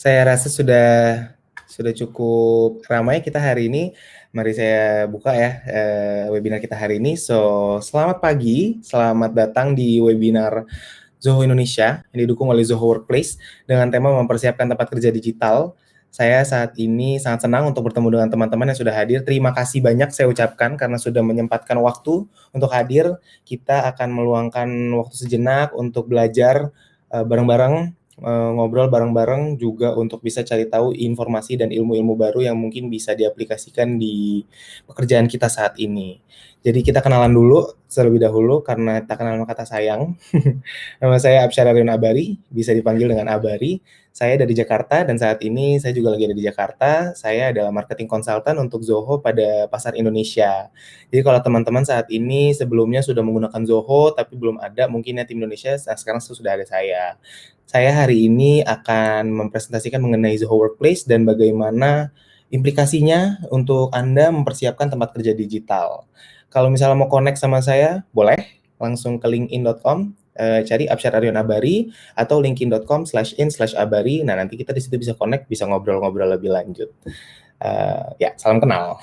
Saya rasa sudah cukup ramai kita hari ini. Mari saya buka ya webinar kita hari ini. So, selamat pagi, selamat datang di webinar Zoho Indonesia yang didukung oleh Zoho Workplace dengan tema mempersiapkan tempat kerja digital. Saya saat ini sangat senang untuk bertemu dengan teman-teman yang sudah hadir. Terima kasih banyak saya ucapkan karena sudah menyempatkan waktu untuk hadir. Kita akan meluangkan waktu sejenak untuk belajar bareng-bareng, ngobrol bareng-bareng juga untuk bisa cari tahu informasi dan ilmu-ilmu baru yang mungkin bisa diaplikasikan di pekerjaan kita saat ini. Jadi kita kenalan dulu terlebih dahulu karena tak kenal maka kata sayang. Nama saya Absyar Aryon Abari, bisa dipanggil dengan Abari. Saya dari Jakarta dan saat ini saya juga lagi ada di Jakarta. Saya adalah marketing consultant untuk Zoho pada pasar Indonesia. Jadi kalau teman-teman saat ini sebelumnya sudah menggunakan Zoho tapi belum ada mungkin ya tim Indonesia, sekarang sudah ada saya. Saya hari ini akan mempresentasikan mengenai Zoho Workplace dan bagaimana implikasinya untuk Anda mempersiapkan tempat kerja digital. Kalau misalnya mau connect sama saya, boleh langsung ke linkedin.com, cari Absyar Aryon Abari atau linkedin.com/in/abari. Nah, nanti kita di situ bisa connect, bisa ngobrol-ngobrol lebih lanjut. Ya, salam kenal.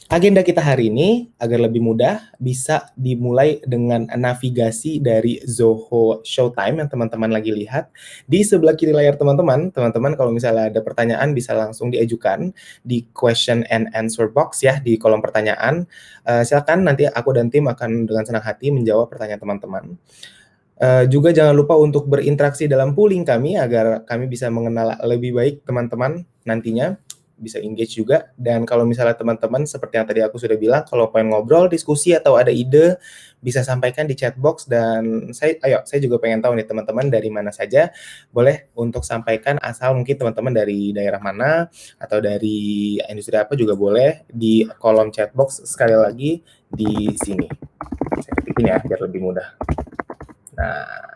Agenda kita hari ini agar lebih mudah bisa dimulai dengan navigasi dari Zoho Showtime yang teman-teman lagi lihat. Di sebelah kiri layar teman-teman kalau misalnya ada pertanyaan bisa langsung diajukan di question and answer box ya di kolom pertanyaan. Silakan nanti aku dan tim akan dengan senang hati menjawab pertanyaan teman-teman. Juga jangan lupa untuk berinteraksi dalam polling kami agar kami bisa mengenal lebih baik teman-teman nantinya, bisa engage juga. Dan kalau misalnya teman-teman seperti yang tadi aku sudah bilang, kalau pengen ngobrol, diskusi atau ada ide, bisa sampaikan di chat box dan saya juga pengen tahu nih teman-teman dari mana saja, boleh untuk sampaikan asal mungkin teman-teman dari daerah mana atau dari industri apa juga boleh di kolom chat box sekali lagi di sini. Saya ketikin ya biar lebih mudah. Nah,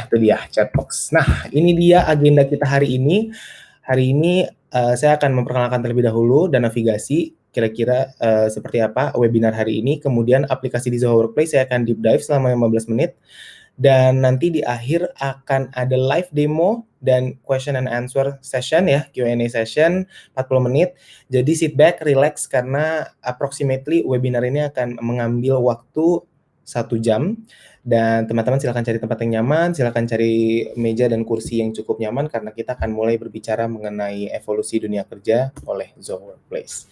itu dia chatbox. Nah, ini dia agenda kita hari ini. Hari ini saya akan memperkenalkan terlebih dahulu dan navigasi kira-kira seperti apa webinar hari ini. Kemudian aplikasi di Zoho Workplace saya akan deep dive selama 15 menit. Dan nanti di akhir akan ada live demo dan question and answer session ya, Q&A session 40 menit. Jadi sit back, relax karena approximately webinar ini akan mengambil waktu 1 jam. Dan teman-teman silakan cari tempat yang nyaman, silakan cari meja dan kursi yang cukup nyaman karena kita akan mulai berbicara mengenai evolusi dunia kerja oleh Zoho Workplace.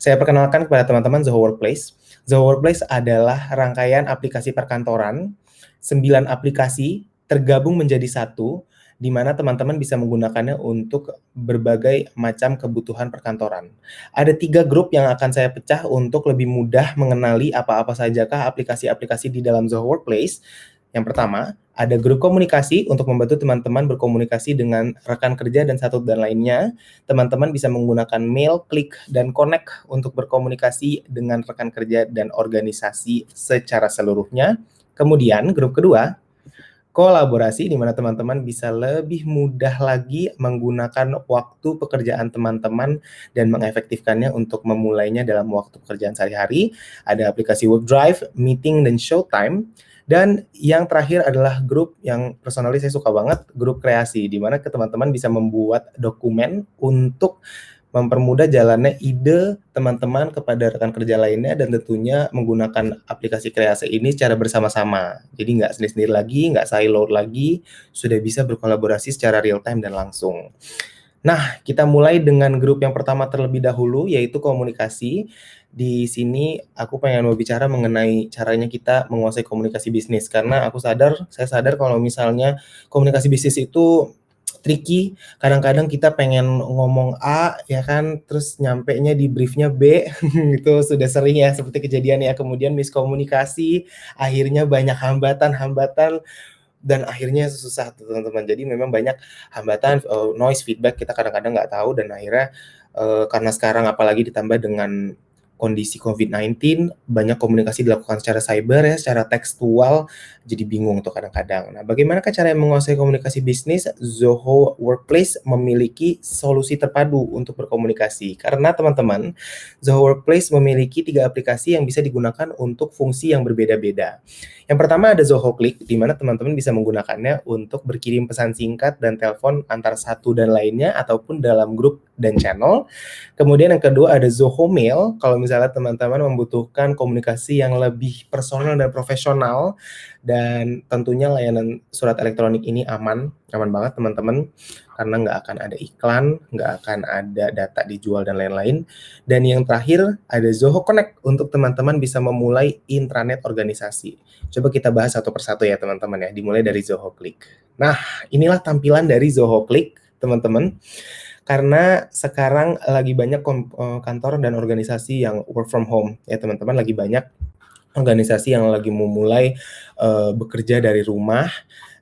Saya perkenalkan kepada teman-teman Zoho Workplace. Zoho Workplace adalah rangkaian aplikasi perkantoran, 9 aplikasi tergabung menjadi satu, di mana teman-teman bisa menggunakannya untuk berbagai macam kebutuhan perkantoran. Ada 3 grup yang akan saya pecah untuk lebih mudah mengenali apa-apa sajakah aplikasi-aplikasi di dalam Zoho Workplace. Yang pertama, ada grup komunikasi untuk membantu teman-teman berkomunikasi dengan rekan kerja dan satu dan lainnya. Teman-teman bisa menggunakan mail, klik, dan connect untuk berkomunikasi dengan rekan kerja dan organisasi secara seluruhnya. Kemudian, grup kedua, kolaborasi di mana teman-teman bisa lebih mudah lagi menggunakan waktu pekerjaan teman-teman dan mengefektifkannya untuk memulainya dalam waktu pekerjaan sehari-hari. Ada aplikasi WorkDrive, Meeting, dan Showtime. Dan yang terakhir adalah grup yang personally saya suka banget, grup kreasi, di mana teman-teman bisa membuat dokumen untuk mempermudah jalannya ide teman-teman kepada rekan kerja lainnya dan tentunya menggunakan aplikasi kreasi ini secara bersama-sama. Jadi nggak sendiri-sendiri lagi, nggak silo lagi, sudah bisa berkolaborasi secara real time dan langsung. Nah, kita mulai dengan grup yang pertama terlebih dahulu, yaitu komunikasi. Di sini aku pengen berbicara mengenai caranya kita menguasai komunikasi bisnis, karena saya sadar kalau misalnya komunikasi bisnis itu tricky. Kadang-kadang kita pengen ngomong A, ya kan, terus nyampenya di briefnya B, itu sudah sering ya, seperti kejadian ya, kemudian miskomunikasi, akhirnya banyak hambatan-hambatan, dan akhirnya susah tuh teman-teman. Jadi memang banyak hambatan, noise feedback kita kadang-kadang nggak tahu, dan akhirnya karena sekarang apalagi ditambah dengan kondisi COVID-19, banyak komunikasi dilakukan secara cyber ya, secara tekstual, jadi bingung tuh kadang-kadang. Nah, bagaimanakah cara menguasai komunikasi bisnis? Zoho Workplace memiliki solusi terpadu untuk berkomunikasi. Karena teman-teman, Zoho Workplace memiliki 3 aplikasi yang bisa digunakan untuk fungsi yang berbeda-beda. Yang pertama ada Zoho Click, di mana teman-teman bisa menggunakannya untuk berkirim pesan singkat dan telepon antar satu dan lainnya, ataupun dalam grup dan channel. Kemudian yang kedua ada Zoho Mail, kalau misalnya teman-teman membutuhkan komunikasi yang lebih personal dan profesional, dan tentunya layanan surat elektronik ini aman banget teman-teman, karena nggak akan ada iklan, nggak akan ada data dijual dan lain-lain. Dan yang terakhir ada Zoho Connect untuk teman-teman bisa memulai intranet organisasi. Coba kita bahas satu persatu ya teman-teman ya, dimulai dari Zoho Click. Nah, inilah tampilan dari Zoho Click, teman-teman. Karena sekarang lagi banyak kantor dan organisasi yang work from home ya teman-teman, lagi banyak organisasi yang lagi memulai bekerja dari rumah.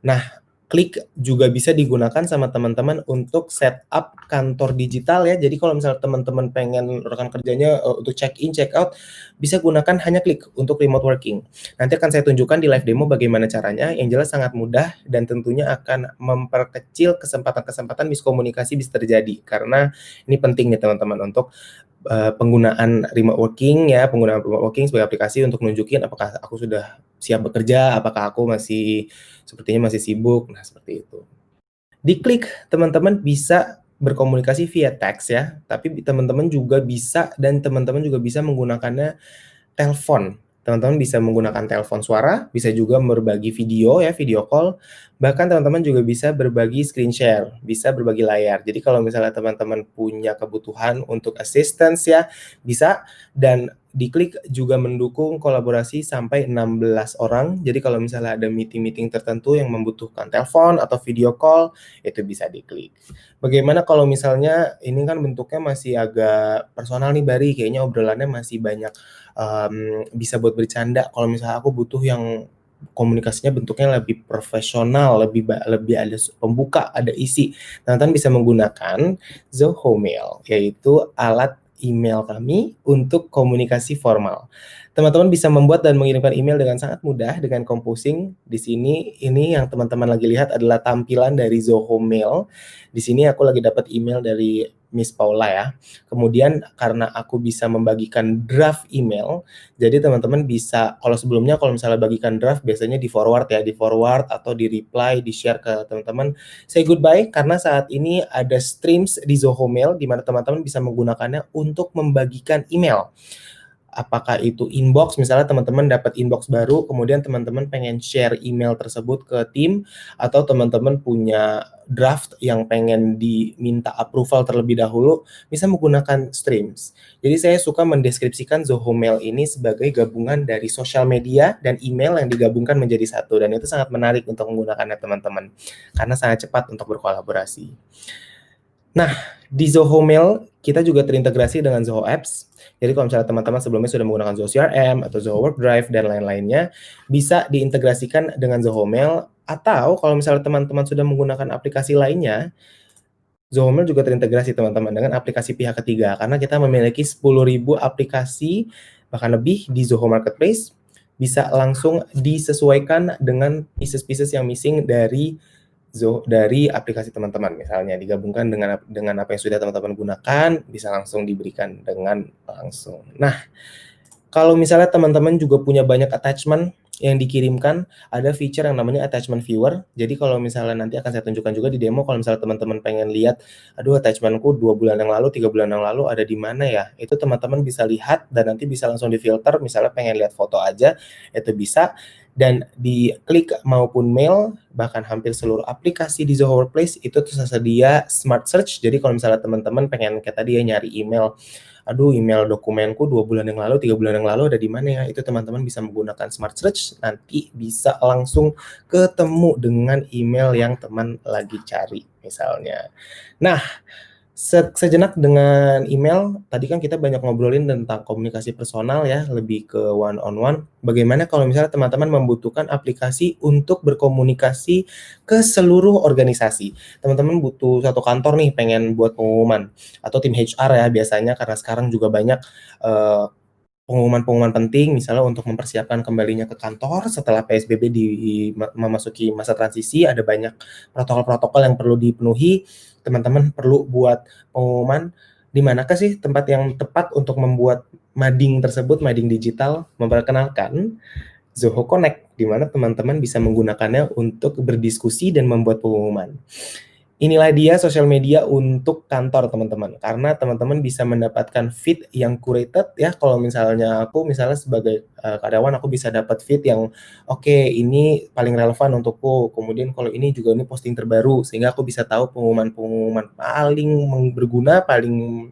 Nah, Klik juga bisa digunakan sama teman-teman untuk setup kantor digital ya. Jadi kalau misalnya teman-teman pengen rekan kerjanya untuk check in, check out, bisa gunakan hanya Klik untuk remote working. Nanti akan saya tunjukkan di live demo bagaimana caranya. Yang jelas sangat mudah dan tentunya akan memperkecil kesempatan-kesempatan miskomunikasi bisa terjadi. Karena ini penting nih teman-teman untuk penggunaan remote working ya, penggunaan remote working sebagai aplikasi untuk nunjukin apakah aku sudah siap bekerja, apakah aku sepertinya masih sibuk. Nah, seperti itu. Di Klik, teman-teman bisa berkomunikasi via teks ya, tapi teman-teman juga bisa menggunakannya telepon. Teman-teman bisa menggunakan telepon suara, bisa juga berbagi video ya, video call. Bahkan teman-teman juga bisa berbagi screen share, bisa berbagi layar. Jadi kalau misalnya teman-teman punya kebutuhan untuk assistance ya, bisa. Dan di Klik juga mendukung kolaborasi sampai 16 orang. Jadi kalau misalnya ada meeting-meeting tertentu yang membutuhkan telepon atau video call, itu bisa di Klik. Bagaimana kalau misalnya ini kan bentuknya masih agak personal nih Bari, kayaknya obrolannya masih banyak bisa buat bercanda. Kalau misalnya aku butuh yang komunikasinya bentuknya lebih profesional, lebih ada pembuka, ada isi. Teman-teman bisa menggunakan Zoho Mail, yaitu alat email kami untuk komunikasi formal. Teman-teman bisa membuat dan mengirimkan email dengan sangat mudah dengan composing. Di sini ini yang teman-teman lagi lihat adalah tampilan dari Zoho Mail. Di sini aku lagi dapat email dari Miss Paula ya. Kemudian karena aku bisa membagikan draft email, jadi teman-teman bisa, kalau sebelumnya kalau misalnya bagikan draft biasanya di-forward ya, di-forward atau di-reply, di-share ke teman-teman. Say goodbye karena saat ini ada streams di Zoho Mail di mana teman-teman bisa menggunakannya untuk membagikan email. Apakah itu inbox, misalnya teman-teman dapat inbox baru, kemudian teman-teman pengen share email tersebut ke tim, atau teman-teman punya draft yang pengen diminta approval terlebih dahulu, bisa menggunakan streams. Jadi saya suka mendeskripsikan Zoho Mail ini sebagai gabungan dari sosial media dan email yang digabungkan menjadi satu, dan itu sangat menarik untuk menggunakannya teman-teman, karena sangat cepat untuk berkolaborasi. Nah, di Zoho Mail kita juga terintegrasi dengan Zoho Apps. Jadi kalau misalnya teman-teman sebelumnya sudah menggunakan Zoho CRM atau Zoho Work Drive dan lain-lainnya, bisa diintegrasikan dengan Zoho Mail, atau kalau misalnya teman-teman sudah menggunakan aplikasi lainnya, Zoho Mail juga terintegrasi teman-teman dengan aplikasi pihak ketiga, karena kita memiliki 10.000 aplikasi bahkan lebih di Zoho Marketplace, bisa langsung disesuaikan dengan pieces-pieces yang missing dari aplikasi teman-teman, misalnya digabungkan dengan apa yang sudah teman-teman gunakan, bisa langsung diberikan dengan langsung. Nah, kalau misalnya teman-teman juga punya banyak attachment yang dikirimkan, ada feature yang namanya attachment viewer. Jadi kalau misalnya nanti akan saya tunjukkan juga di demo, kalau misalnya teman-teman pengen lihat, aduh attachmentku 2 bulan yang lalu, 3 bulan yang lalu ada di mana ya? Itu teman-teman bisa lihat dan nanti bisa langsung difilter, misalnya pengen lihat foto aja, itu bisa. Dan di Klik maupun Mail, bahkan hampir seluruh aplikasi di Zoho Workplace itu tersedia Smart Search. Jadi kalau misalnya teman-teman pengen kayak tadi ya nyari email, aduh email dokumenku 2 bulan yang lalu, 3 bulan yang lalu ada di mana ya? Itu teman-teman bisa menggunakan Smart Search, nanti bisa langsung ketemu dengan email yang teman lagi cari misalnya. Nah, sejenak dengan email, tadi kan kita banyak ngobrolin tentang komunikasi personal ya, lebih ke one on one. Bagaimana kalau misalnya teman-teman membutuhkan aplikasi untuk berkomunikasi ke seluruh organisasi? Teman-teman butuh satu kantor nih pengen buat pengumuman, atau tim HR ya biasanya, karena sekarang juga banyak pengumuman-pengumuman penting misalnya untuk mempersiapkan kembalinya ke kantor setelah PSBB memasuki masa transisi, ada banyak protokol-protokol yang perlu dipenuhi. Teman-teman perlu buat pengumuman di manakah sih tempat yang tepat untuk membuat mading tersebut, mading digital, memperkenalkan Zoho Connect, di mana teman-teman bisa menggunakannya untuk berdiskusi dan membuat pengumuman. Inilah dia sosial media untuk kantor teman-teman, karena teman-teman bisa mendapatkan feed yang curated ya. Kalau misalnya aku sebagai karyawan, aku bisa dapat feed yang oke, ini paling relevan untukku. Kemudian kalau ini juga ini posting terbaru, sehingga aku bisa tahu pengumuman-pengumuman paling berguna, paling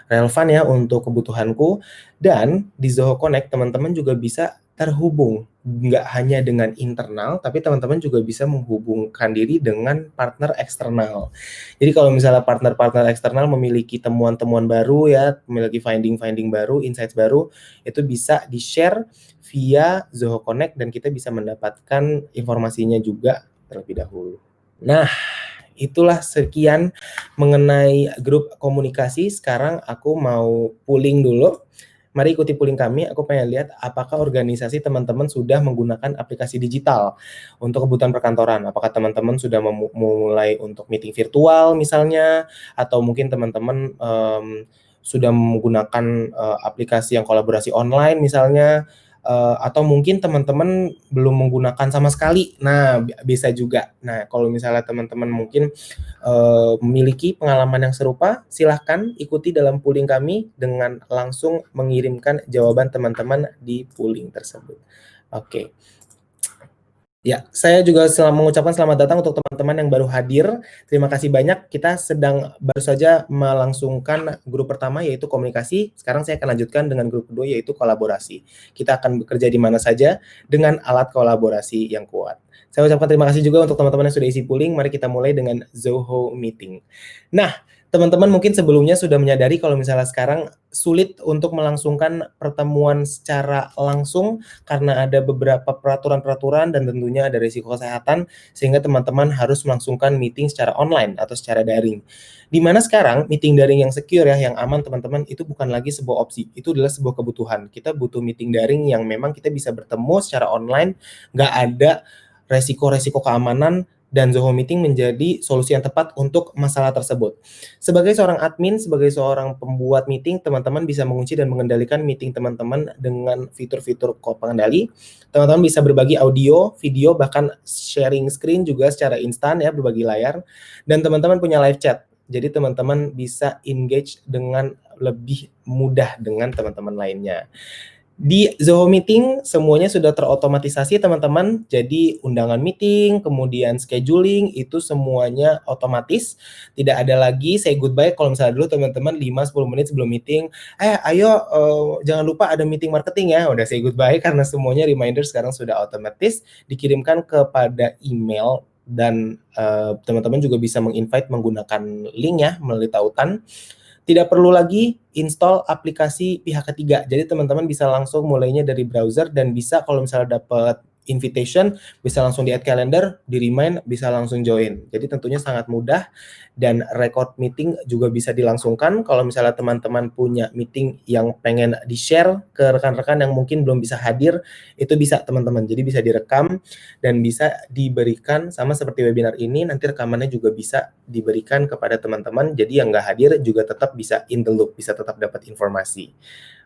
relevan ya untuk kebutuhanku. Dan di Zoho Connect teman-teman juga bisa terhubung, nggak hanya dengan internal, tapi teman-teman juga bisa menghubungkan diri dengan partner eksternal. Jadi kalau misalnya partner-partner eksternal memiliki temuan-temuan baru ya, memiliki finding-finding baru, insights baru, itu bisa di-share via Zoho Connect dan kita bisa mendapatkan informasinya juga terlebih dahulu. Nah, itulah sekian mengenai grup komunikasi. Sekarang aku mau pooling dulu. Mari ikuti pooling kami, aku pengen lihat apakah organisasi teman-teman sudah menggunakan aplikasi digital untuk kebutuhan perkantoran. Apakah teman-teman sudah memulai untuk meeting virtual misalnya, atau mungkin teman-teman sudah menggunakan aplikasi yang kolaborasi online misalnya, atau mungkin teman-teman belum menggunakan sama sekali. Nah, bisa juga. Nah, kalau misalnya teman-teman mungkin memiliki pengalaman yang serupa, silahkan ikuti dalam pooling kami dengan langsung mengirimkan jawaban teman-teman di pooling tersebut. Oke. Ya, saya juga mengucapkan selamat datang untuk teman-teman yang baru hadir. Terima kasih banyak. Kita baru saja melangsungkan grup pertama yaitu komunikasi. Sekarang saya akan lanjutkan dengan grup kedua yaitu kolaborasi. Kita akan bekerja di mana saja dengan alat kolaborasi yang kuat. Saya ucapkan terima kasih juga untuk teman-teman yang sudah isi pooling. Mari kita mulai dengan Zoho Meeting. Nah, teman-teman mungkin sebelumnya sudah menyadari kalau misalnya sekarang sulit untuk melangsungkan pertemuan secara langsung karena ada beberapa peraturan-peraturan dan tentunya ada risiko kesehatan, sehingga teman-teman harus melangsungkan meeting secara online atau secara daring. Di mana sekarang meeting daring yang secure ya, yang aman teman-teman, itu bukan lagi sebuah opsi, itu adalah sebuah kebutuhan. Kita butuh meeting daring yang memang kita bisa bertemu secara online, nggak ada resiko-resiko keamanan, dan Zoho Meeting menjadi solusi yang tepat untuk masalah tersebut. Sebagai seorang admin, sebagai seorang pembuat meeting, teman-teman bisa mengunci dan mengendalikan meeting teman-teman dengan fitur-fitur pengendali. Teman-teman bisa berbagi audio, video, bahkan sharing screen juga secara instan ya, berbagi layar. Dan teman-teman punya live chat. Jadi teman-teman bisa engage dengan lebih mudah dengan teman-teman lainnya. Di Zoho Meeting semuanya sudah terotomatisasi teman-teman, jadi undangan meeting, kemudian scheduling, itu semuanya otomatis. Tidak ada lagi say goodbye kalau misalnya dulu teman-teman 5-10 menit sebelum meeting, ayo jangan lupa ada meeting marketing ya, udah say goodbye karena semuanya reminder sekarang sudah otomatis dikirimkan kepada email dan teman-teman juga bisa menginvite menggunakan link ya melalui tautan. Tidak perlu lagi install aplikasi pihak ketiga. Jadi teman-teman bisa langsung mulainya dari browser dan bisa kalau misalnya dapat invitation, bisa langsung di add calendar, di remind, bisa langsung join. Jadi tentunya sangat mudah dan record meeting juga bisa dilangsungkan. Kalau misalnya teman-teman punya meeting yang pengen di-share ke rekan-rekan yang mungkin belum bisa hadir, itu bisa teman-teman. Jadi bisa direkam dan bisa diberikan sama seperti webinar ini, nanti rekamannya juga bisa diberikan kepada teman-teman. Jadi yang nggak hadir juga tetap bisa in the loop, bisa tetap dapat informasi.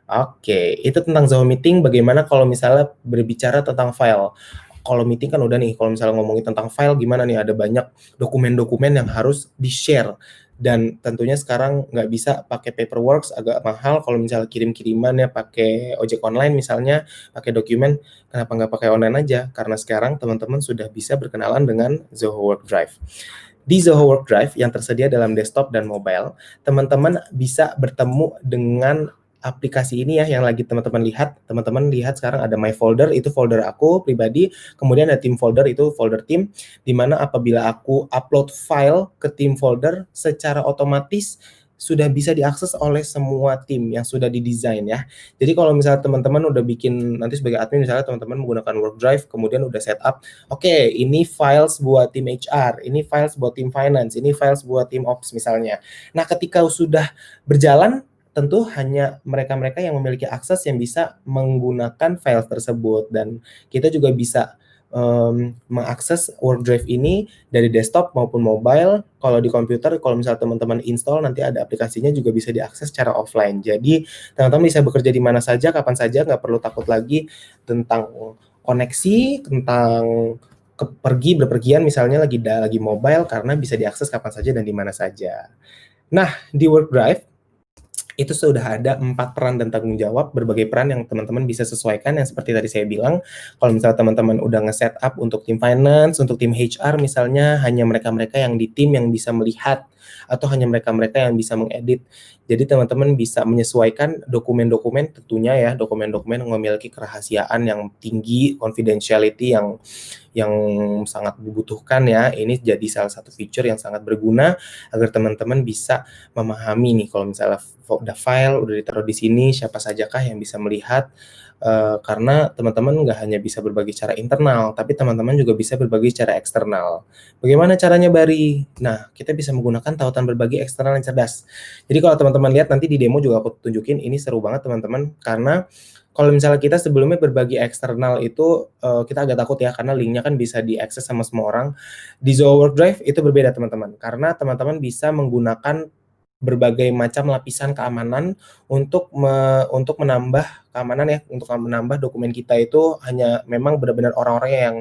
Oke, itu tentang Zoho Meeting. Bagaimana kalau misalnya berbicara tentang file? Kalau meeting kan udah nih, kalau misalnya ngomongin tentang file gimana nih, ada banyak dokumen-dokumen yang harus di-share. Dan tentunya sekarang nggak bisa pakai paperwork, agak mahal. Kalau misalnya kirim-kiriman ya pakai ojek online misalnya, pakai dokumen, kenapa nggak pakai online aja? Karena sekarang teman-teman sudah bisa berkenalan dengan Zoho Work Drive. Di Zoho Work Drive yang tersedia dalam desktop dan mobile, teman-teman bisa bertemu dengan aplikasi ini ya yang lagi teman-teman lihat. Teman-teman lihat sekarang ada My Folder, itu folder aku pribadi, kemudian ada Team Folder, itu folder tim, di mana apabila aku upload file ke Team Folder, secara otomatis sudah bisa diakses oleh semua tim yang sudah didesain ya. Jadi kalau misalnya teman-teman udah bikin, nanti sebagai admin misalnya teman-teman menggunakan Work Drive, kemudian udah setup, oke, ini files buat tim HR, ini files buat tim finance, ini files buat tim ops misalnya. Nah, ketika sudah berjalan, tentu hanya mereka-mereka yang memiliki akses yang bisa menggunakan file tersebut, dan kita juga bisa mengakses OneDrive ini dari desktop maupun mobile. Kalau di komputer, kalau misalnya teman-teman install, nanti ada aplikasinya juga bisa diakses secara offline. Jadi teman-teman bisa bekerja di mana saja, kapan saja, nggak perlu takut lagi tentang koneksi, tentang bepergian misalnya lagi mobile, karena bisa diakses kapan saja dan di mana saja. Nah, di WorkDrive itu sudah ada 4 peran dan tanggung jawab, berbagai peran yang teman-teman bisa sesuaikan, yang seperti tadi saya bilang, kalau misalnya teman-teman udah nge-setup untuk tim finance, untuk tim HR misalnya, hanya mereka-mereka yang di tim yang bisa melihat, atau hanya mereka-mereka yang bisa mengedit. Jadi teman-teman bisa menyesuaikan dokumen-dokumen, tentunya ya, dokumen-dokumen yang memiliki kerahasiaan yang tinggi, confidentiality yang sangat dibutuhkan ya. Ini jadi salah satu feature yang sangat berguna agar teman-teman bisa memahami nih, kalau misalnya udah file udah ditaruh di sini, siapa sajakah yang bisa melihat, karena teman-teman nggak hanya bisa berbagi secara internal, tapi teman-teman juga bisa berbagi secara eksternal. Bagaimana caranya, Bari? Nah, kita bisa menggunakan tautan berbagi eksternal yang cerdas. Jadi kalau teman-teman lihat nanti di demo juga aku tunjukin, ini seru banget teman-teman, karena kalau misalnya kita sebelumnya berbagi eksternal itu, kita agak takut ya, karena linknya kan bisa diakses sama semua orang. Di Zoho Workdrive itu berbeda teman-teman, karena teman-teman bisa menggunakan berbagai macam lapisan keamanan untuk menambah keamanan ya, untuk menambah dokumen kita itu hanya memang benar-benar orang-orang yang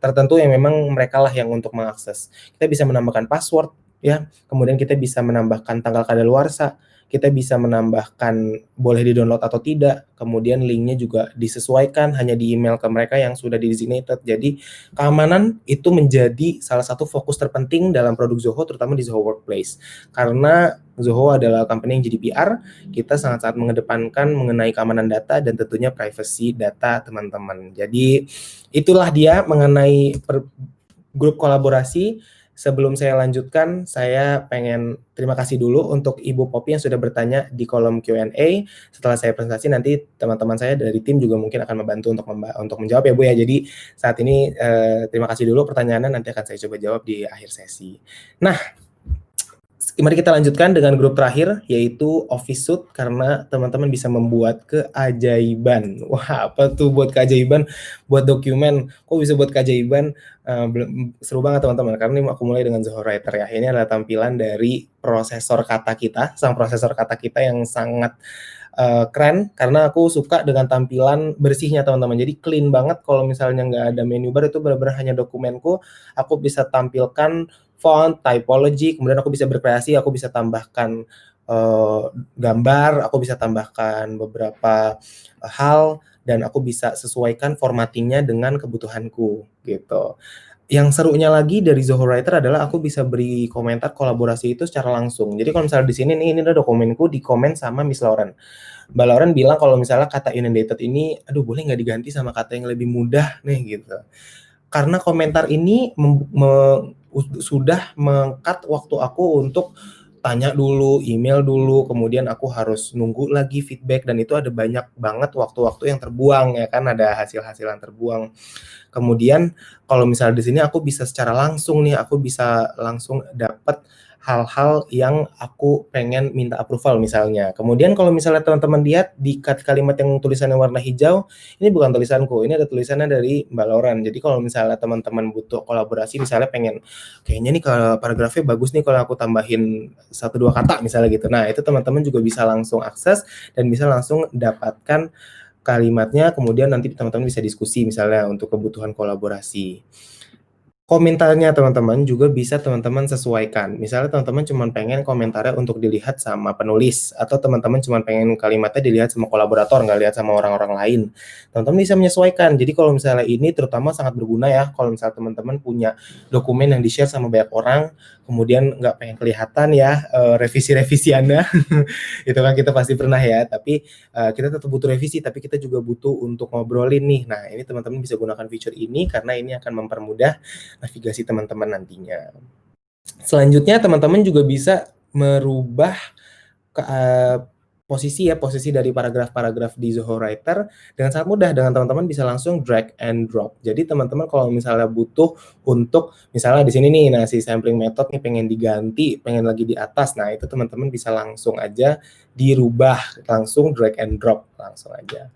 tertentu, yang memang mereka lah yang untuk mengakses. Kita bisa menambahkan password ya, kemudian kita bisa menambahkan tanggal kadaluarsa, kita bisa menambahkan boleh di-download atau tidak, kemudian linknya juga disesuaikan hanya di email ke mereka yang sudah designated. Jadi keamanan itu menjadi salah satu fokus terpenting dalam produk Zoho, terutama di Zoho Workplace. Karena Zoho adalah company yang GDPR, kita sangat-sangat mengedepankan mengenai keamanan data dan tentunya privacy data teman-teman. Jadi itulah dia mengenai grup kolaborasi. Sebelum saya lanjutkan, saya pengen terima kasih dulu untuk Ibu Poppy yang sudah bertanya di kolom Q&A. Setelah saya presentasi, nanti teman-teman saya dari tim juga mungkin akan membantu untuk menjawab ya Bu ya. Jadi saat ini terima kasih dulu pertanyaannya, nanti akan saya coba jawab di akhir sesi. Nah, mari kita lanjutkan dengan grup terakhir, yaitu Office Suite, karena teman-teman bisa membuat keajaiban. Wah, apa tuh buat keajaiban? Buat dokumen, kok bisa buat keajaiban? Seru banget teman-teman, karena ini aku mulai dengan Zoho Writer ya. Ini adalah tampilan dari prosesor kata kita, sang prosesor kata kita yang sangat keren, karena aku suka dengan tampilan bersihnya teman-teman. Jadi clean banget, kalau misalnya nggak ada menu bar, itu benar-benar hanya dokumenku. Aku bisa tampilkan font, typology, kemudian aku bisa berkreasi, aku bisa tambahkan gambar, aku bisa tambahkan beberapa hal, dan aku bisa sesuaikan formattingnya dengan kebutuhanku gitu. Yang serunya lagi dari Zoho Writer adalah aku bisa beri komentar kolaborasi itu secara langsung. Jadi kalau misalnya di sini nih, ini ada dokumenku di komen sama Miss Lauren. Mbak Lauren bilang kalau misalnya kata inundated ini, aduh boleh nggak diganti sama kata yang lebih mudah nih gitu. Karena komentar ini sudah meng-cut waktu aku untuk tanya dulu, email dulu, kemudian aku harus nunggu lagi feedback, dan itu ada banyak banget waktu-waktu yang terbuang ya kan, ada hasil-hasil yang terbuang. Kemudian kalau misalnya di sini aku bisa secara langsung nih, aku bisa langsung dapat hal-hal yang aku pengen minta approval misalnya. Kemudian kalau misalnya teman-teman lihat di kalimat yang tulisannya warna hijau, ini bukan tulisanku, ini ada tulisannya dari Mbak Lauren. Jadi kalau misalnya teman-teman butuh kolaborasi, misalnya pengen, kayaknya nih kalau paragrafnya bagus nih kalau aku tambahin 1-2 kata misalnya gitu. Nah, itu teman-teman juga bisa langsung akses dan bisa langsung dapatkan kalimatnya, kemudian nanti teman-teman bisa diskusi misalnya untuk kebutuhan kolaborasi. Komentarnya teman-teman juga bisa teman-teman sesuaikan. Misalnya teman-teman cuma pengen komentarnya untuk dilihat sama penulis, atau teman-teman cuma pengen kalimatnya dilihat sama kolaborator, nggak lihat sama orang-orang lain. Teman-teman bisa menyesuaikan. Jadi kalau misalnya ini terutama sangat berguna ya, kalau misalnya teman-teman punya dokumen yang di-share sama banyak orang, kemudian nggak pengen kelihatan ya revisi-revisi Anda. Itu kan kita pasti pernah ya, tapi kita tetap butuh revisi, tapi kita juga butuh untuk ngobrolin nih. Nah, ini teman-teman bisa gunakan fitur ini, karena ini akan mempermudah navigasi teman-teman nantinya. Selanjutnya teman-teman juga bisa merubah posisi dari paragraf-paragraf di Zoho Writer dengan sangat mudah, dengan teman-teman bisa langsung drag and drop. Jadi teman-teman kalau misalnya butuh untuk misalnya di sini nih, nah si sampling method nih pengen diganti, pengen lagi di atas, nah itu teman-teman bisa langsung aja dirubah, langsung drag and drop langsung aja.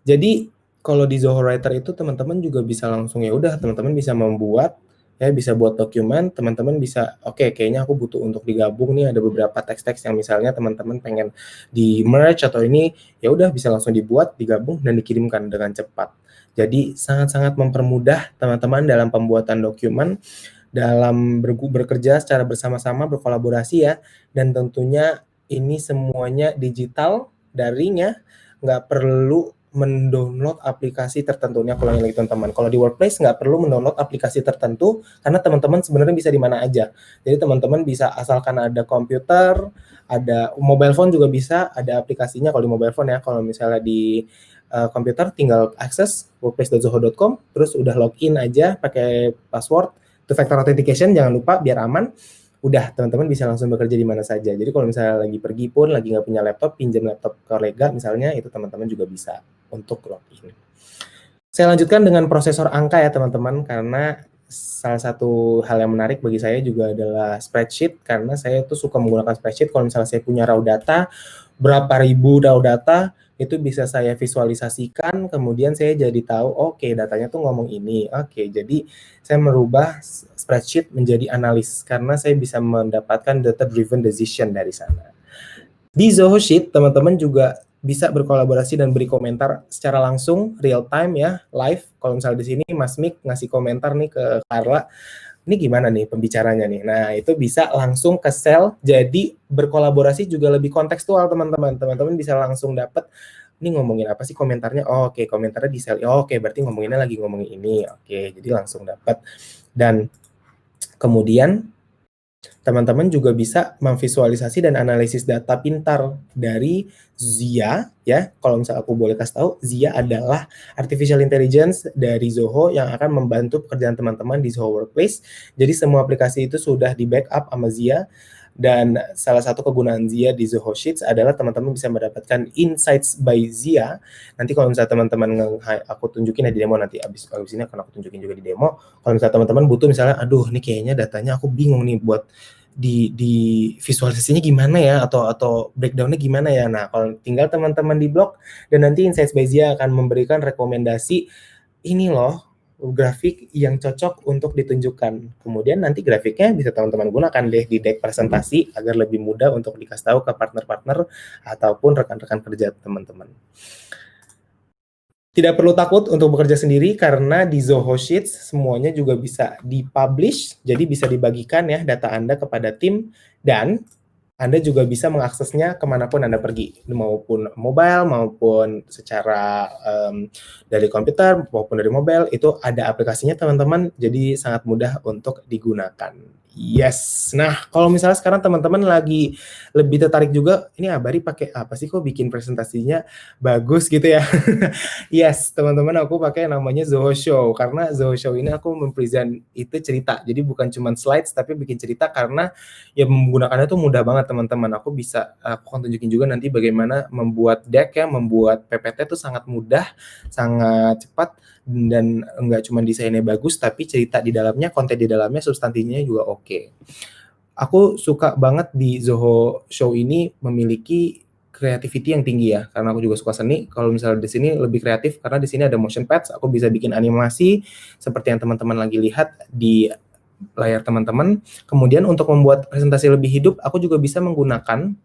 Jadi kalau di Zoho Writer itu teman-teman juga bisa langsung ya udah teman-teman bisa membuat ya bisa buat dokumen, teman-teman bisa oke kayaknya aku butuh untuk digabung nih ada beberapa teks-teks yang misalnya teman-teman pengen di merge atau ini ya udah bisa langsung dibuat, digabung dan dikirimkan dengan cepat. Jadi sangat-sangat mempermudah teman-teman dalam pembuatan dokumen, dalam bekerja secara bersama-sama, berkolaborasi ya, dan tentunya ini semuanya digital, daring ya, nggak perlu mendownload aplikasi tertentu. Ini aku ulangi lagi teman-teman. Kalau di Workplace nggak perlu mendownload aplikasi tertentu, karena teman-teman sebenarnya bisa di mana aja. Jadi teman-teman bisa asalkan ada komputer, ada mobile phone juga bisa, ada aplikasinya kalau di mobile phone ya. Kalau misalnya di komputer tinggal akses workplace.zoho.com, terus udah login aja pakai password, two factor authentication jangan lupa biar aman. Udah teman-teman bisa langsung bekerja di mana saja. Jadi kalau misalnya lagi pergi pun, lagi nggak punya laptop, pinjam laptop kolega misalnya, itu teman-teman juga bisa untuk login. Saya lanjutkan dengan prosesor angka ya teman-teman, karena salah satu hal yang menarik bagi saya juga adalah spreadsheet, karena saya tuh suka menggunakan spreadsheet kalau misalnya saya punya raw data, berapa ribu raw data, itu bisa saya visualisasikan, kemudian saya jadi tahu, oke datanya tuh ngomong ini, oke jadi saya merubah spreadsheet menjadi analis, karena saya bisa mendapatkan data-driven decision dari sana. Di Zoho Sheet, teman-teman juga bisa berkolaborasi dan beri komentar secara langsung, real time ya, live. Kalau misalnya di sini Mas Mik ngasih komentar nih ke Carla, ini gimana nih pembicaranya nih. Nah, itu bisa langsung ke sel, jadi berkolaborasi juga lebih kontekstual teman-teman. Teman-teman bisa langsung dapat, ini ngomongin apa sih komentarnya? Oh, oke, komentarnya di sel. Oh, oke, berarti ngomonginnya lagi ngomongin ini. Oke, jadi langsung dapat. Dan kemudian teman-teman juga bisa memvisualisasi dan analisis data pintar dari Zia ya. Kalau misalnya aku boleh kasih tahu, Zia adalah artificial intelligence dari Zoho yang akan membantu pekerjaan teman-teman di Zoho Workplace. Jadi semua aplikasi itu sudah di backup sama Zia. Dan salah satu kegunaan Zia di Zoho Sheets adalah teman-teman bisa mendapatkan insights by Zia. Nanti kalau misalnya teman-teman aku tunjukin ya di demo nanti abis ini akan aku tunjukin juga di demo. Kalau misalnya teman-teman butuh misalnya, aduh ini kayaknya datanya aku bingung nih buat di visualisasinya gimana ya atau breakdown-nya gimana ya. Nah, kalau tinggal teman-teman di blog dan nanti Insights by Zia akan memberikan rekomendasi ini loh grafik yang cocok untuk ditunjukkan. Kemudian nanti grafiknya bisa teman-teman gunakan deh di deck presentasi agar lebih mudah untuk dikasih tahu ke partner-partner ataupun rekan-rekan kerja teman-teman. Tidak perlu takut untuk bekerja sendiri karena di Zoho Sheets semuanya juga bisa dipublish, jadi bisa dibagikan ya data Anda kepada tim dan Anda juga bisa mengaksesnya kemanapun Anda pergi, maupun mobile, maupun secara dari komputer, maupun dari mobile, itu ada aplikasinya teman-teman, jadi sangat mudah untuk digunakan. Yes. Nah, kalau misalnya sekarang teman-teman lagi lebih tertarik juga, ini Abari pakai apa sih kok bikin presentasinya bagus gitu ya? Yes, teman-teman aku pakai namanya Zoho Show, karena Zoho Show ini aku mempresent itu cerita, jadi bukan cuma slides tapi bikin cerita karena ya menggunakannya tuh mudah banget teman-teman. Aku akan tunjukin juga nanti bagaimana membuat deck ya, membuat PPT tuh sangat mudah, sangat cepat dan enggak cuma desainnya bagus tapi cerita di dalamnya, konten di dalamnya, substansinya juga oke. Aku suka banget di Zoho Show ini memiliki creativity yang tinggi ya, karena aku juga suka seni. Kalau misalnya di sini lebih kreatif karena di sini ada motion pads, aku bisa bikin animasi seperti yang teman-teman lagi lihat di layar teman-teman. Kemudian untuk membuat presentasi lebih hidup, aku juga bisa menggunakan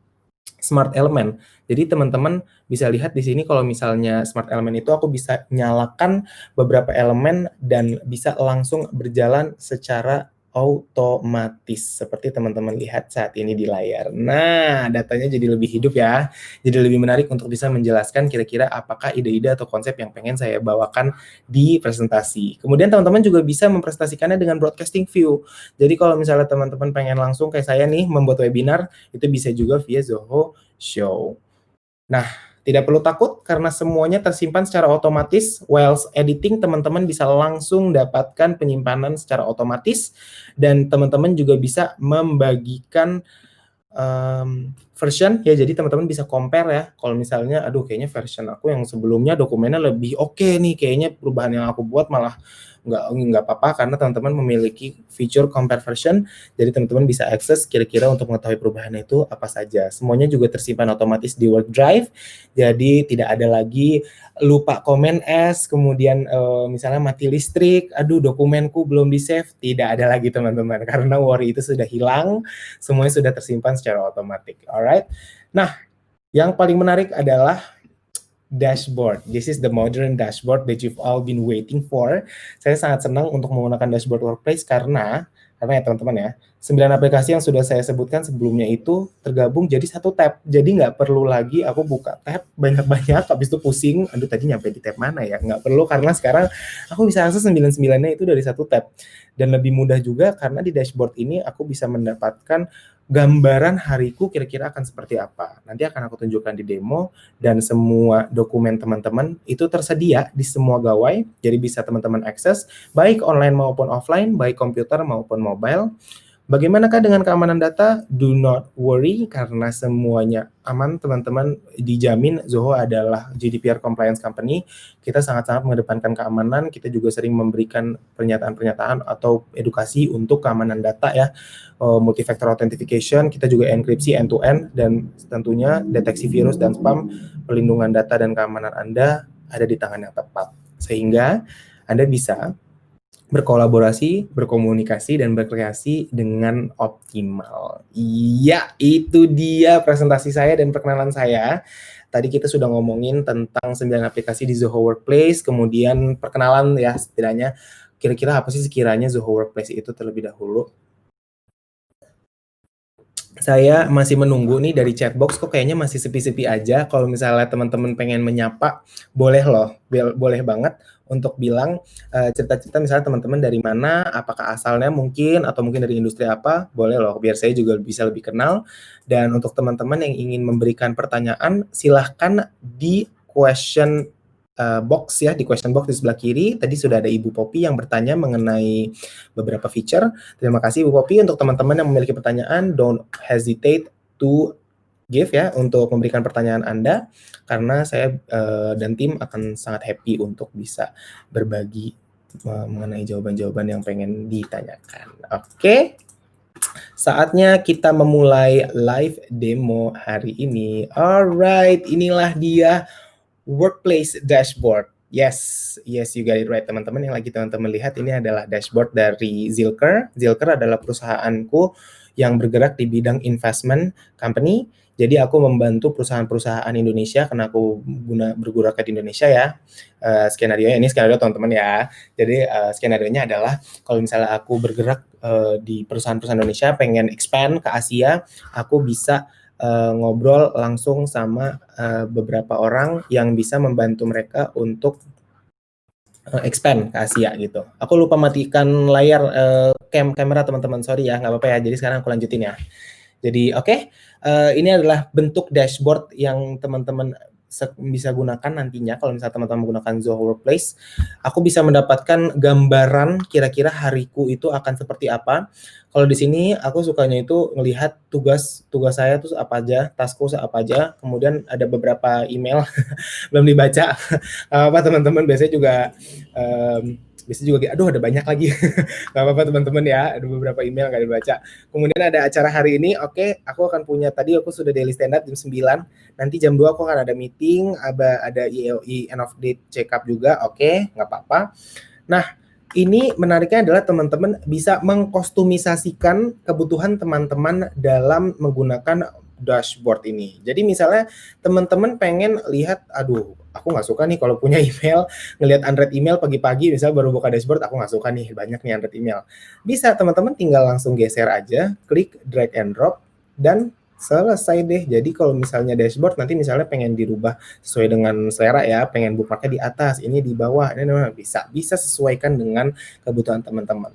Smart Element. Jadi teman-teman bisa lihat di sini kalau misalnya Smart Element itu aku bisa nyalakan beberapa elemen dan bisa langsung berjalan secara otomatis seperti teman-teman lihat saat ini di layar. Nah, datanya jadi lebih hidup ya. Jadi lebih menarik untuk bisa menjelaskan kira-kira apakah ide-ide atau konsep yang pengen saya bawakan di presentasi. Kemudian teman-teman juga bisa mempresentasikannya dengan broadcasting view. Jadi kalau misalnya teman-teman pengen langsung kayak saya nih membuat webinar, itu bisa juga via Zoho Show. Nah, tidak perlu takut karena semuanya tersimpan secara otomatis. Whilst editing, teman-teman bisa langsung dapatkan penyimpanan secara otomatis dan teman-teman juga bisa membagikan version ya, jadi teman-teman bisa compare ya, kalau misalnya, aduh kayaknya version aku yang sebelumnya dokumennya lebih oke nih, kayaknya perubahan yang aku buat malah nggak apa-apa karena teman-teman memiliki fitur compare version, jadi teman-teman bisa akses kira-kira untuk mengetahui perubahannya itu apa saja. Semuanya juga tersimpan otomatis di Work Drive, jadi tidak ada lagi lupa komen as, kemudian misalnya mati listrik, aduh dokumenku belum di-save, tidak ada lagi teman-teman, karena worry itu sudah hilang, semuanya sudah tersimpan secara otomatis. Alright. Nah, yang paling menarik adalah dashboard. This is the modern dashboard that you've all been waiting for. Saya sangat senang untuk menggunakan dashboard Workplace karena ya teman-teman ya, 9 aplikasi yang sudah saya sebutkan sebelumnya itu tergabung jadi satu tab. Jadi nggak perlu lagi aku buka tab banyak-banyak, habis itu pusing, aduh tadi nyampe di tab mana ya? Nggak perlu karena sekarang aku bisa akses 9-9-nya itu dari satu tab. Dan lebih mudah juga karena di dashboard ini aku bisa mendapatkan gambaran hariku kira-kira akan seperti apa. Nanti akan aku tunjukkan di demo dan semua dokumen teman-teman itu tersedia di semua gawai, jadi bisa teman-teman akses baik online maupun offline, baik komputer maupun mobile. Bagaimanakah dengan keamanan data? Do not worry, karena semuanya aman, teman-teman. Dijamin Zoho adalah GDPR compliance company. Kita sangat-sangat mengedepankan keamanan. Kita juga sering memberikan pernyataan-pernyataan atau edukasi untuk keamanan data ya. Multi-factor authentication, kita juga enkripsi end-to-end, dan tentunya deteksi virus dan spam, pelindungan data dan keamanan Anda ada di tangan yang tepat. Sehingga Anda bisa berkolaborasi, berkomunikasi, dan berkreasi dengan optimal. Iya, itu dia presentasi saya dan perkenalan saya. Tadi kita sudah ngomongin tentang 9 aplikasi di Zoho Workplace, kemudian perkenalan ya setidaknya kira-kira apa sih sekiranya Zoho Workplace itu terlebih dahulu. Saya masih menunggu nih dari chatbox, kok kayaknya masih sepi-sepi aja. Kalau misalnya teman-teman pengen menyapa, boleh loh, boleh banget untuk bilang cerita-cerita misalnya teman-teman dari mana, apakah asalnya mungkin, atau mungkin dari industri apa, boleh loh, biar saya juga bisa lebih kenal. Dan untuk teman-teman yang ingin memberikan pertanyaan, silahkan di question box ya, di question box di sebelah kiri. Tadi sudah ada Ibu Poppy yang bertanya mengenai beberapa feature. Terima kasih Bu Poppy. Untuk teman-teman yang memiliki pertanyaan, don't hesitate to give ya untuk memberikan pertanyaan Anda, karena saya dan tim akan sangat happy untuk bisa berbagi mengenai jawaban-jawaban yang pengen ditanyakan. Oke. Saatnya kita memulai live demo hari ini. Alright, inilah dia Workplace Dashboard. Yes, you got it right teman-teman. Yang lagi teman-teman lihat ini adalah dashboard dari Zilker. Zilker adalah perusahaanku yang bergerak di bidang investment company. Jadi aku membantu perusahaan-perusahaan Indonesia karena aku bergerak di Indonesia ya. Skenario ini skenario teman-teman ya. Jadi skenario-nya adalah kalau misalnya aku bergerak di perusahaan-perusahaan Indonesia pengen expand ke Asia, aku bisa ngobrol langsung sama beberapa orang yang bisa membantu mereka untuk expand ke Asia gitu. Aku lupa matikan layar kamera teman-teman, sorry ya, nggak apa-apa ya. Jadi sekarang aku lanjutin ya. Jadi oke, ini adalah bentuk dashboard yang teman-teman bisa gunakan nantinya kalau misalnya teman-teman menggunakan Zoho Workplace. Aku bisa mendapatkan gambaran kira-kira hariku itu akan seperti apa. Kalau di sini aku sukanya itu ngelihat tugas saya tuh apa aja, tasku apa aja, kemudian ada beberapa email belum dibaca. Apa teman-teman biasanya juga aduh ada banyak lagi. Gak apa-apa teman-teman ya, ada beberapa email nggak dibaca. Kemudian ada acara hari ini, oke, aku akan punya, tadi aku sudah daily stand up jam 9, nanti jam 2 aku akan ada meeting, ada ELE end of day check up juga, oke, nggak apa-apa. Nah, ini menariknya adalah teman-teman bisa mengkostumisasikan kebutuhan teman-teman dalam menggunakan dashboard ini. Jadi misalnya teman-teman pengen lihat, aduh aku nggak suka nih kalau punya email, ngelihat unread email pagi-pagi, misalnya baru buka dashboard, aku nggak suka nih, banyak nih unread email. Bisa teman-teman tinggal langsung geser aja, klik drag and drop, dan selesai deh. Jadi kalau misalnya dashboard nanti misalnya pengen dirubah sesuai dengan selera ya, pengen bookmarknya di atas, ini di bawah, ini bisa sesuaikan dengan kebutuhan teman-teman.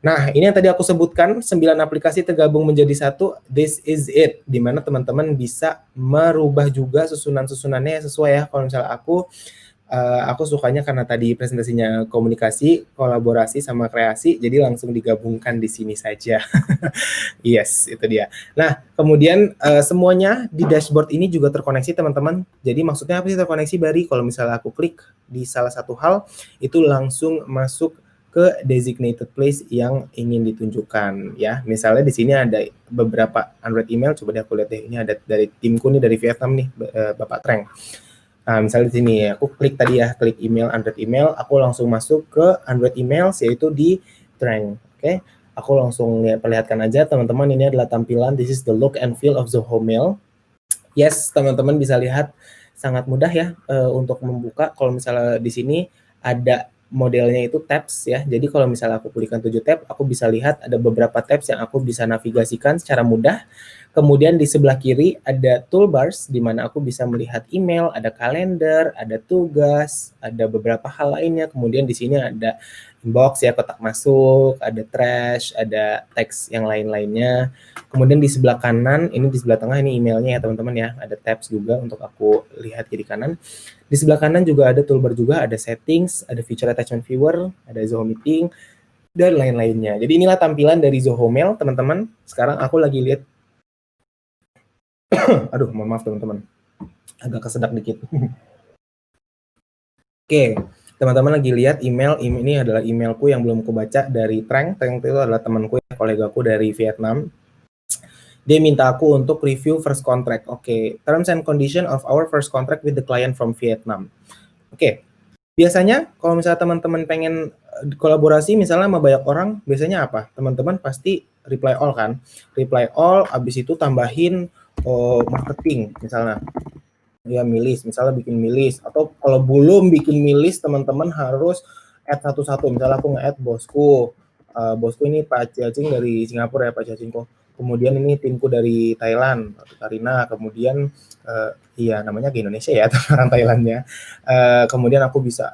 Nah, ini yang tadi aku sebutkan, 9 aplikasi tergabung menjadi satu, this is it, di mana teman-teman bisa merubah juga susunan-susunannya sesuai ya. Kalau misalnya aku Aku sukanya karena tadi presentasinya komunikasi, kolaborasi, sama kreasi, jadi langsung digabungkan di sini saja. Yes, itu dia. Nah, kemudian semuanya di dashboard ini juga terkoneksi teman-teman. Jadi maksudnya apa sih terkoneksi, Bari? Kalau misalnya aku klik di salah satu hal, itu langsung masuk ke designated place yang ingin ditunjukkan ya. Misalnya di sini ada beberapa Android email, coba deh aku lihat deh. Ini ada dari timku nih, dari Vietnam nih, Bapak Treng. Nah, misalnya di sini aku klik tadi ya, klik email, Android email, aku langsung masuk ke Android email, yaitu di Treng. Oke, aku langsung perlihatkan aja teman-teman, ini adalah tampilan, this is the look and feel of Zoho Mail. Yes, teman-teman bisa lihat sangat mudah ya untuk membuka. Kalau misalnya di sini ada modelnya itu tabs ya. Jadi kalau misalnya aku klikkan 7 tab, aku bisa lihat ada beberapa tabs yang aku bisa navigasikan secara mudah. Kemudian di sebelah kiri ada toolbars di mana aku bisa melihat email, ada kalender, ada tugas, ada beberapa hal lainnya. Kemudian di sini ada inbox ya, kotak masuk, ada trash, ada teks yang lain-lainnya. Kemudian di sebelah kanan, ini di sebelah tengah ini emailnya ya teman-teman ya, ada tabs juga untuk aku lihat kiri kanan. Di sebelah kanan juga ada toolbar juga, ada settings, ada feature attachment viewer, ada Zoho Meeting, dan lain-lainnya. Jadi inilah tampilan dari Zoho Mail teman-teman. Sekarang aku lagi lihat, aduh mohon maaf teman-teman, agak kesedak dikit. Oke, teman-teman lagi lihat email ini adalah emailku yang belum aku baca dari Treng itu adalah temanku, kolegaku dari Vietnam. Dia minta aku untuk review first contract. Oke, terms and condition of our first contract with the client from Vietnam. Oke, biasanya kalau misalnya teman-teman pengen kolaborasi misalnya sama banyak orang, biasanya apa? Teman-teman pasti reply all kan? Reply all, abis itu tambahin marketing misalnya. Ya milis, misalnya bikin milis. Atau kalau belum bikin milis, teman-teman harus add satu-satu. Misalnya aku nge-add bosku. Bosku ini Pak Cacing dari Singapura ya, Pak Cacingko. Kemudian ini timku dari Thailand, Karina. Kemudian iya namanya ke Indonesia ya, orang Thailandnya. Kemudian aku bisa,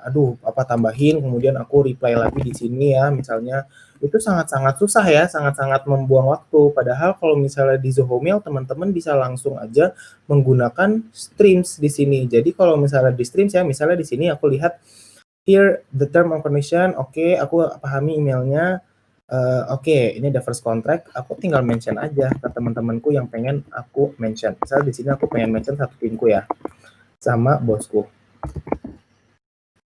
tambahin. Kemudian aku reply lagi di sini ya, misalnya. Itu sangat-sangat susah ya, sangat-sangat membuang waktu. Padahal kalau misalnya di Zoho Mail, teman-teman bisa langsung aja menggunakan streams di sini. Jadi kalau misalnya di streams ya, misalnya di sini aku lihat here the term and condition, oke, aku pahami emailnya. Oke, ini ada first contract, aku tinggal mention aja ke teman-temanku yang pengen aku mention. Misalnya di sini aku pengen mention satu timku ya, sama bosku.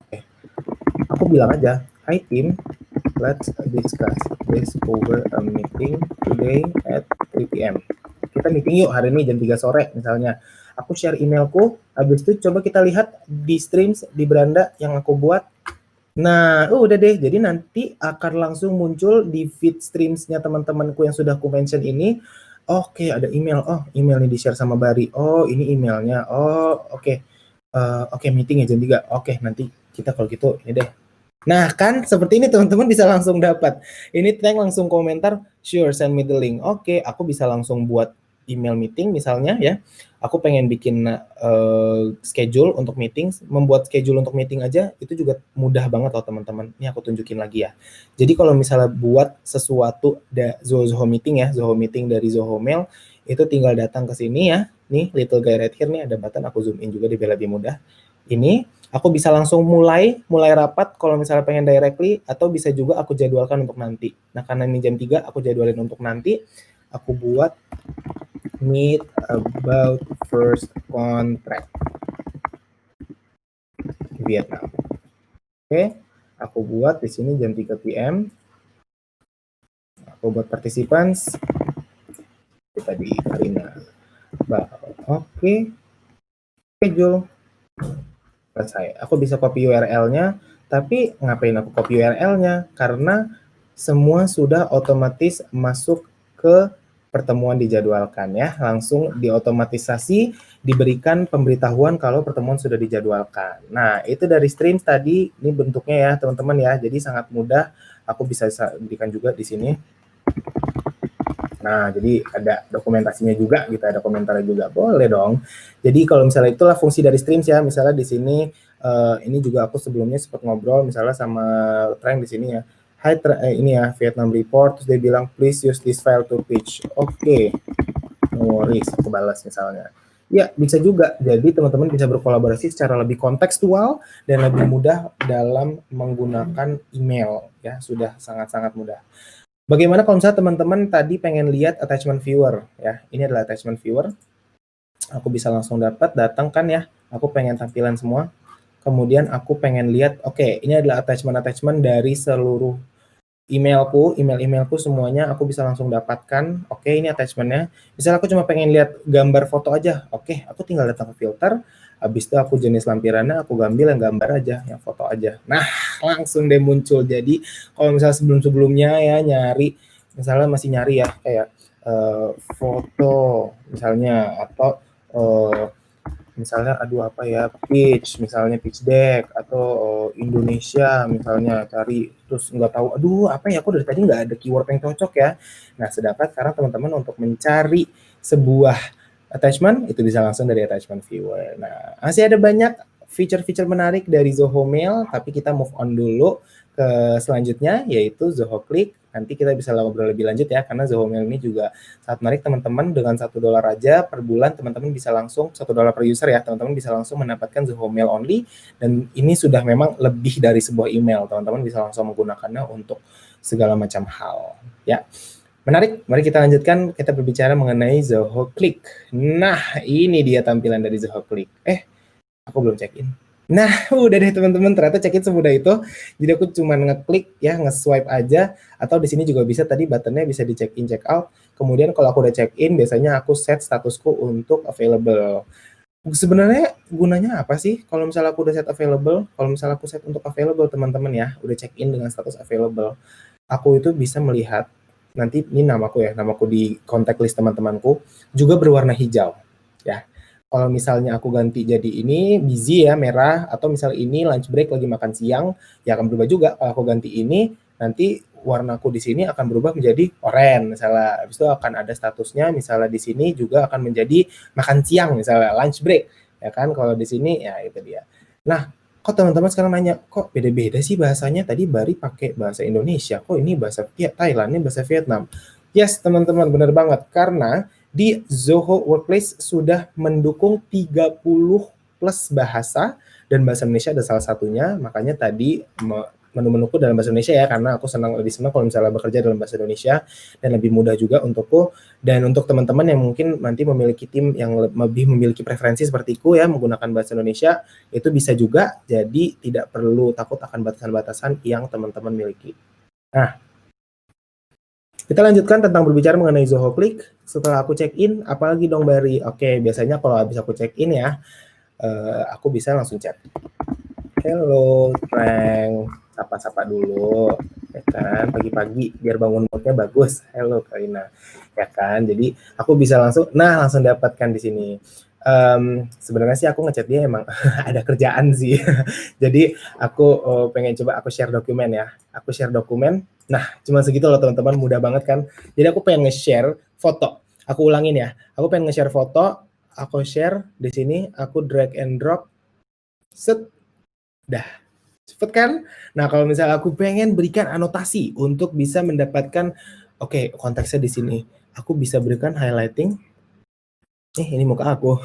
Oke. Aku bilang aja, hi team, let's discuss this over a meeting today at 3 p.m. Kita meeting yuk hari ini jam 3 sore misalnya. Aku share emailku, habis itu coba kita lihat di streams di beranda yang aku buat. Nah, udah deh. Jadi nanti akan langsung muncul di feed streamsnya teman-temanku yang sudah aku mention ini. Oke, ada email. Oh, email ini di-share sama Bari. Oh, ini emailnya. Oh, oke. Oke, meeting ya jam 3. Oke, nanti kita kalau gitu ini deh. Nah, kan seperti ini teman-teman bisa langsung dapat. Ini Tank langsung komentar, sure send me the link. Oke, aku bisa langsung buat email meeting misalnya ya. Aku pengen bikin schedule untuk meeting, membuat schedule untuk meeting aja itu juga mudah banget loh teman-teman. Ini aku tunjukin lagi ya. Jadi kalau misalnya buat sesuatu Zoho Meeting ya, Zoho Meeting dari Zoho Mail, itu tinggal datang ke sini ya. Nih little guy right here nih ada button, aku zoom in juga biar lebih mudah. Ini aku bisa langsung mulai rapat kalau misalnya pengen directly, atau bisa juga aku jadwalkan untuk nanti. Nah, karena ini jam 3, aku jadwalin untuk nanti. Aku buat meet about first contract Vietnam. Oke, aku buat di sini jam 3 PM. Aku buat participants. Kita di Karina. Oke. Schedule. Selesai. Aku bisa copy URL-nya, tapi ngapain aku copy URL-nya? Karena semua sudah otomatis masuk ke pertemuan dijadwalkan ya, langsung diotomatisasi, diberikan pemberitahuan kalau pertemuan sudah dijadwalkan. Nah, itu dari stream tadi, ini bentuknya ya teman-teman ya, jadi sangat mudah. Aku bisa berikan juga di sini. Nah, jadi ada dokumentasinya juga gitu, ada komentarnya juga, boleh dong. Jadi kalau misalnya itulah fungsi dari streams ya, misalnya di sini ini juga aku sebelumnya sempat ngobrol misalnya sama Treng di sini ya. Hai, ini ya Vietnam report, terus dia bilang please use this file to pitch. Oke, no worries, aku balas misalnya. Ya, bisa juga. Jadi teman-teman bisa berkolaborasi secara lebih kontekstual dan lebih mudah dalam menggunakan email ya, sudah sangat-sangat mudah. Bagaimana kalau misalnya teman-teman tadi pengen lihat attachment viewer ya. Ini adalah attachment viewer. Aku bisa langsung datang kan ya. Aku pengen tampilan semua. Kemudian aku pengen lihat, oke, ini adalah attachment dari seluruh emailku semuanya aku bisa langsung dapatkan. Oke, ini attachmentnya. Misal aku cuma pengen lihat gambar foto aja. Oke, aku tinggal datang ke filter. Habis itu aku jenis lampirannya, aku ambil yang gambar aja, yang foto aja. Nah, langsung deh muncul. Jadi, kalau misalnya sebelum-sebelumnya ya nyari, misalnya masih nyari ya, kayak foto misalnya, atau misalnya aduh apa ya, misalnya pitch deck, atau Indonesia misalnya cari, terus nggak tahu aduh apa ya, aku dari tadi nggak ada keyword yang cocok ya. Nah, sedangkan sekarang teman-teman untuk mencari sebuah attachment itu bisa langsung dari attachment viewer. Nah, masih ada banyak feature-feature menarik dari Zoho Mail, tapi kita move on dulu ke selanjutnya, yaitu Zoho Click. Nanti kita bisa ngobrol lebih lanjut ya, karena Zoho Mail ini juga sangat menarik teman-teman. Dengan $1 aja per bulan teman-teman bisa langsung, $1 per user ya, teman-teman bisa langsung mendapatkan Zoho Mail only, dan ini sudah memang lebih dari sebuah email, teman-teman bisa langsung menggunakannya untuk segala macam hal ya. Menarik, mari kita lanjutkan, kita berbicara mengenai Zoho Click. Nah, ini dia tampilan dari Zoho Click. Aku belum check-in. Nah, udah deh teman-teman, ternyata check-in semudah itu. Jadi aku cuma ngeklik ya, nge-swipe aja, atau di sini juga bisa, tadi buttonnya bisa di check-in, check-out. Kemudian kalau aku udah check-in, biasanya aku set statusku untuk available. Sebenarnya gunanya apa sih kalau misalnya aku udah set available? Kalau misalnya aku set untuk available teman-teman ya, udah check-in dengan status available, aku itu bisa melihat, nanti ini namaku ya, namaku di contact list teman-temanku, juga berwarna hijau ya. Kalau misalnya aku ganti jadi ini busy ya, merah, atau misalnya ini lunch break lagi makan siang, ya akan berubah juga. Kalau aku ganti ini, nanti warnaku di sini akan berubah menjadi oranye misalnya. Habis itu akan ada statusnya, misalnya di sini juga akan menjadi makan siang misalnya, lunch break. Ya kan, kalau di sini ya itu dia. Nah, kok teman-teman sekarang nanya, kok beda-beda sih bahasanya? Tadi Bari pakai bahasa Indonesia, kok ini bahasa Thailand, ini bahasa Vietnam. Yes, teman-teman, benar banget. Karena di Zoho Workplace sudah mendukung 30 plus bahasa, dan bahasa Indonesia ada salah satunya, makanya tadi menu-menuku dalam bahasa Indonesia ya, karena aku lebih senang kalau misalnya bekerja dalam bahasa Indonesia, dan lebih mudah juga untukku. Dan untuk teman-teman yang mungkin nanti memiliki tim yang lebih memiliki preferensi sepertiku ya, menggunakan bahasa Indonesia, itu bisa juga, jadi tidak perlu takut akan batasan-batasan yang teman-teman miliki. Nah, kita lanjutkan tentang berbicara mengenai Zoho Click. Setelah aku check-in, apalagi dong Bari? Oke, biasanya kalau habis aku check-in ya, aku bisa langsung chat. Hello, Frank. Sapa-sapa dulu, ya kan? Pagi-pagi, biar bangun moodnya bagus. Hello, Karina. Ya kan? Jadi, aku bisa langsung dapatkan di sini. Sebenarnya sih aku ngechat dia emang ada kerjaan sih. Jadi, aku pengen coba aku share dokumen ya. Aku share dokumen. Nah, cuma segitu loh teman-teman, mudah banget kan? Jadi, aku pengen nge-share foto. Aku ulangin ya. Aku pengen nge-share foto, aku share di sini, aku drag and drop. Set. Dah, cepet kan? Nah, kalau misalnya aku pengen berikan anotasi untuk bisa mendapatkan, oke, konteksnya di sini. Aku bisa berikan highlighting. Ini muka aku.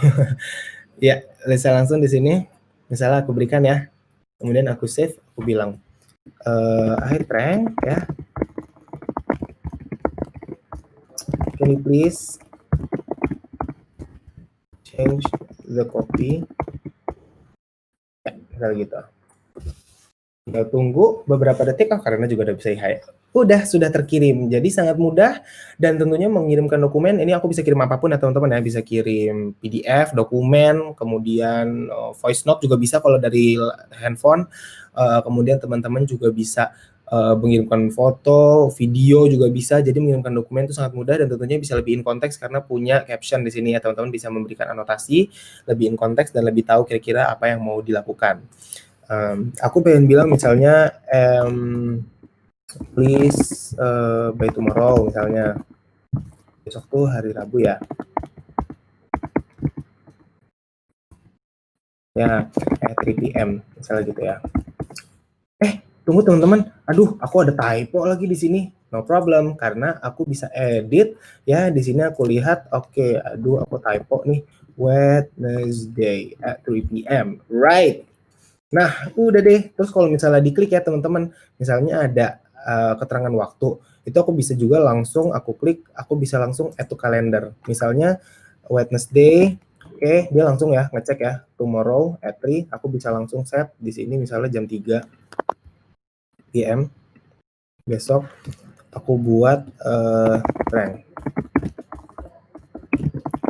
Ya, bisa langsung di sini. Misalnya aku berikan ya. Kemudian aku save, aku bilang, "Hai Frank, ya. Can you please change the copy?" Ya, misalnya gitu. Tinggal tunggu beberapa detik, karena juga udah bisa sudah terkirim. Jadi sangat mudah, dan tentunya mengirimkan dokumen, ini aku bisa kirim apapun ya teman-teman ya, bisa kirim PDF, dokumen, kemudian voice note juga bisa kalau dari handphone, kemudian teman-teman juga bisa mengirimkan foto, video juga bisa, jadi mengirimkan dokumen itu sangat mudah, dan tentunya bisa lebih in konteks karena punya caption di sini ya, teman-teman bisa memberikan anotasi, lebih in konteks, dan lebih tahu kira-kira apa yang mau dilakukan. Aku pengen bilang misalnya, please by tomorrow misalnya. Besok tuh hari Rabu ya. Ya, 3 PM misalnya gitu ya. Tunggu teman-teman. Aduh, aku ada typo lagi di sini. No problem, karena aku bisa edit ya. Di sini aku lihat, oke, aduh aku typo nih. Wednesday at 3 p.m. Right. Nah, udah deh. Terus kalau misalnya diklik ya teman-teman, misalnya ada keterangan waktu, itu aku bisa juga langsung aku klik, aku bisa langsung add to calendar. Misalnya Wednesday, oke, dia langsung ya ngecek ya, tomorrow at 3, aku bisa langsung set di sini misalnya jam 3 PM. Besok aku buat rank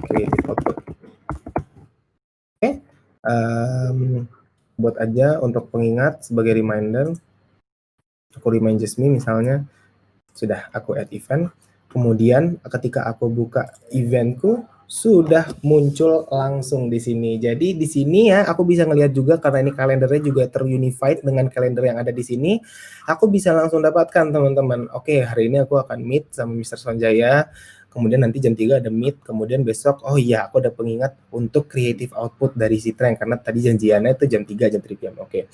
creative output. Oke, buat aja untuk pengingat sebagai reminder. Aku remind Jasmine misalnya, sudah aku add event. Kemudian ketika aku buka eventku, sudah muncul langsung di sini. Jadi di sini ya aku bisa ngelihat juga karena ini kalendernya juga terunified dengan kalender yang ada di sini. Aku bisa langsung dapatkan teman-teman. Oke, hari ini aku akan meet sama Mr. Sonjaya. Kemudian nanti jam 3 ada meet. Kemudian besok, oh iya aku ada pengingat untuk creative output dari si Trank. Karena tadi janjiannya itu jam 3, jam 3 PM. Oke.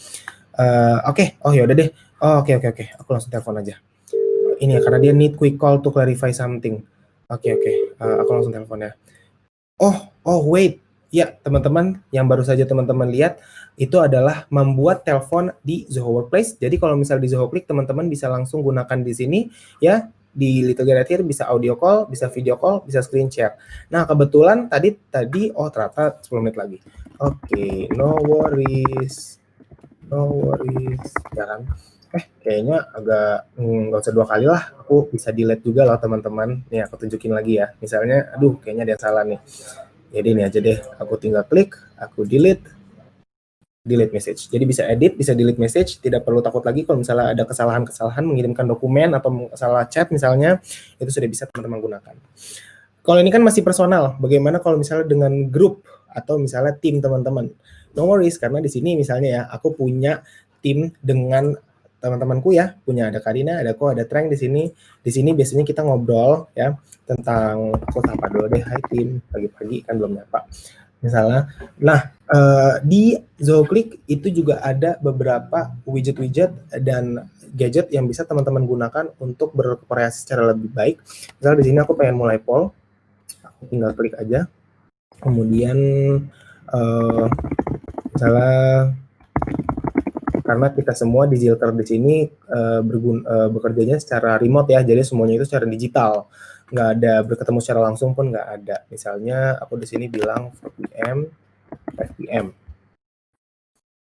Oh ya udah deh. Oke. Aku langsung telepon aja. Ini ya karena dia need quick call to clarify something. Oke. Aku langsung telepon ya. Wait. Ya, teman-teman yang baru saja teman-teman lihat itu adalah membuat telepon di Zoho Workplace. Jadi kalau misal di Zoho Click teman-teman bisa langsung gunakan di sini ya. Di Little Garatir bisa audio call, bisa video call, bisa screen share. Nah, kebetulan tadi ternyata 10 menit lagi. Oke, no worries. Ya kan? Kayaknya agak nggak usah 2 kali lah, aku bisa delete juga loh teman-teman. Nih aku tunjukin lagi ya. Misalnya, aduh kayaknya ada yang salah nih. Jadi ini aja deh, aku tinggal klik, aku delete message. Jadi bisa edit, bisa delete message, tidak perlu takut lagi kalau misalnya ada kesalahan-kesalahan mengirimkan dokumen atau salah chat misalnya, itu sudah bisa teman-teman gunakan. Kalau ini kan masih personal, bagaimana kalau misalnya dengan grup atau misalnya tim teman-teman? No worries, karena di sini misalnya ya, aku punya tim dengan teman-temanku ya, punya ada Karina, ada aku, ada Trank di sini. Di sini biasanya kita ngobrol ya tentang, aku sapa dulu deh, hai tim, pagi-pagi kan belum nyapa. Misalnya, nah di Zoho Click itu juga ada beberapa widget-widget dan gadget yang bisa teman-teman gunakan untuk berkreasi secara lebih baik. Misalnya di sini aku pengen mulai poll, aku tinggal klik aja. Kemudian misalnya karena kita semua di Zilker di sini bekerjanya secara remote ya, jadi semuanya itu secara digital, nggak ada berketemu secara langsung pun nggak ada. Misalnya aku di sini bilang 4 PM, 5 PM.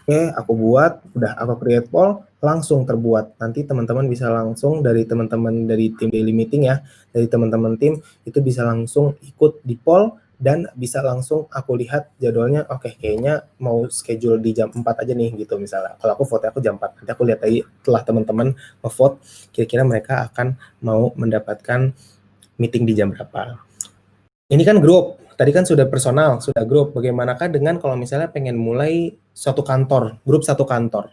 Oke, aku buat, udah aku create poll, langsung terbuat. Nanti teman-teman bisa langsung dari teman-teman dari tim daily meeting ya, dari teman-teman tim itu bisa langsung ikut di poll dan bisa langsung aku lihat jadwalnya. Oke, kayaknya mau schedule di jam 4 aja nih gitu misalnya. Kalau aku vote aku jam 4, nanti aku lihat lagi setelah teman-teman ngevote kira-kira mereka akan mau mendapatkan meeting di jam berapa. Ini kan grup, tadi kan sudah personal, sudah grup. Bagaimanakah dengan kalau misalnya pengen mulai suatu kantor, grup satu kantor?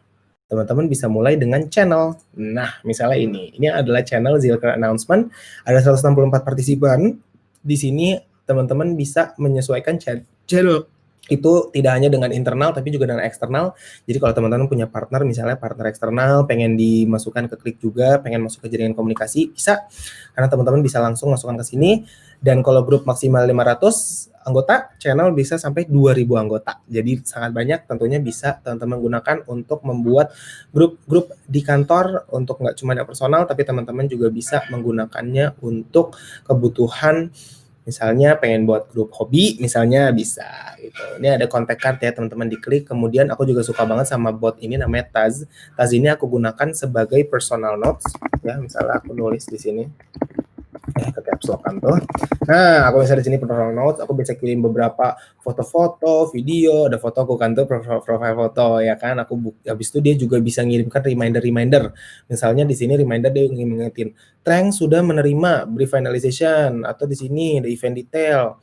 Teman-teman bisa mulai dengan channel. Nah, misalnya ini adalah channel Zilker Announcement. Ada 164 partisipan. Di sini teman-teman bisa menyesuaikan channel itu tidak hanya dengan internal tapi juga dengan eksternal. Jadi kalau teman-teman punya partner, misalnya partner eksternal, pengen dimasukkan ke Klik juga, pengen masuk ke jaringan komunikasi, bisa. Karena teman-teman bisa langsung masukkan ke sini. Dan kalau grup maksimal 500 anggota, channel bisa sampai 2.000 anggota. Jadi sangat banyak, tentunya bisa teman-teman gunakan untuk membuat grup-grup di kantor untuk nggak cuma yang personal, tapi teman-teman juga bisa menggunakannya untuk kebutuhan. Misalnya pengen buat grup hobi, misalnya bisa gitu. Ini ada contact card ya teman-teman, diklik. Kemudian aku juga suka banget sama bot ini namanya Taz. Taz ini aku gunakan sebagai personal notes ya. Misalnya aku nulis di sini. Ke caps lock kan tuh. Nah, aku bisa di sini personal notes, aku bisa kirim beberapa foto-foto, video, ada foto aku kan tuh profile foto ya kan. Habis itu dia juga bisa ngirimkan reminder. Misalnya di sini reminder dia ngingetin, Trank sudah menerima brief finalization, atau di sini the event detail,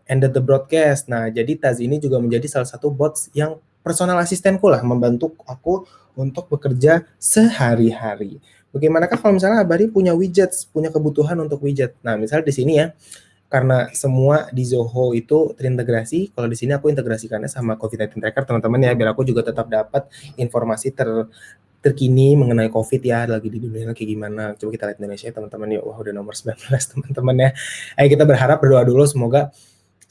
ended the broadcast. Nah, jadi Taz ini juga menjadi salah satu bots yang personal asistenku lah, membantu aku untuk bekerja sehari-hari. Bagaimanakah kalau misalnya Abadi punya widgets, punya kebutuhan untuk widget? Nah, misalnya di sini ya, karena semua di Zoho itu terintegrasi, kalau di sini aku integrasikannya sama COVID-19 Tracker teman-teman ya, biar aku juga tetap dapat informasi terkini mengenai COVID ya, lagi di dunia kayak gimana. Coba kita lihat Indonesia teman-teman ya, wah udah nomor 19 teman-teman ya. Ayo kita berharap, berdoa dulu semoga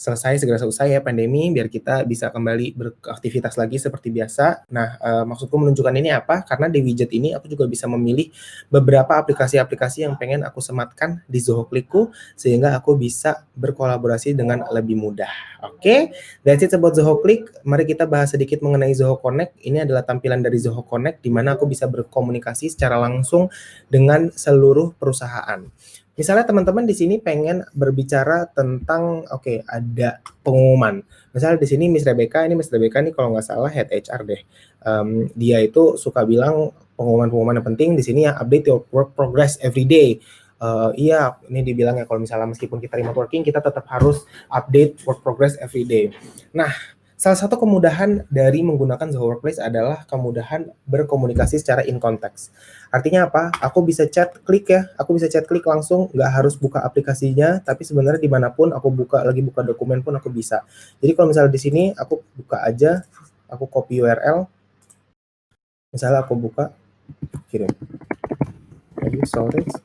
segera selesai ya pandemi, biar kita bisa kembali beraktivitas lagi seperti biasa. Nah, maksudku menunjukkan ini apa, karena di widget ini aku juga bisa memilih beberapa aplikasi-aplikasi yang pengen aku sematkan di Zoho Click-ku, sehingga aku bisa berkolaborasi dengan lebih mudah. Oke, that's it about Zoho Click. Mari kita bahas sedikit mengenai Zoho Connect. Ini adalah tampilan dari Zoho Connect, di mana aku bisa berkomunikasi secara langsung dengan seluruh perusahaan. Misalnya teman-teman di sini pengen berbicara tentang, oke, ada pengumuman. Misalnya di sini Miss Rebecca nih kalau nggak salah head HR deh. Dia itu suka bilang pengumuman-pengumuman yang penting di sini ya, update your work progress every day. Iya, ini dibilang ya kalau misalnya meskipun kita remote working, kita tetap harus update work progress every day. Nah, salah satu kemudahan dari menggunakan Zoho Workplace adalah kemudahan berkomunikasi secara in context. Artinya apa? Aku bisa chat klik langsung, nggak harus buka aplikasinya, tapi sebenarnya dimanapun aku lagi buka dokumen pun aku bisa. Jadi kalau misalnya di sini aku buka aja, aku copy URL, misalnya aku buka, kirim. Jadi storage.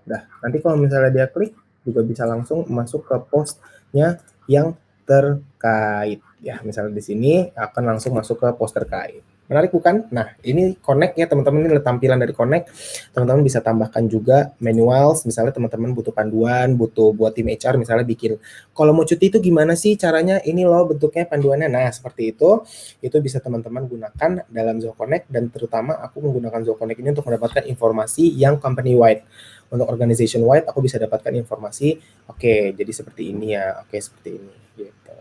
Nah, nanti kalau misalnya dia klik, juga bisa langsung masuk ke postnya yang terkait. Ya, misalnya di sini akan langsung masuk ke post terkait. Menarik bukan? Nah, ini Connect ya teman-teman, ini adalah tampilan dari Connect. Teman-teman bisa tambahkan juga manuals, misalnya teman-teman butuh panduan, butuh buat tim HR misalnya bikin, kalau mau cuti itu gimana sih caranya, ini loh bentuknya panduannya. Nah, seperti itu bisa teman-teman gunakan dalam Zoho Connect, dan terutama aku menggunakan Zoho Connect ini untuk mendapatkan informasi yang company wide. Untuk organization wide aku bisa dapatkan informasi, oke, jadi seperti ini ya, oke, seperti ini gitu.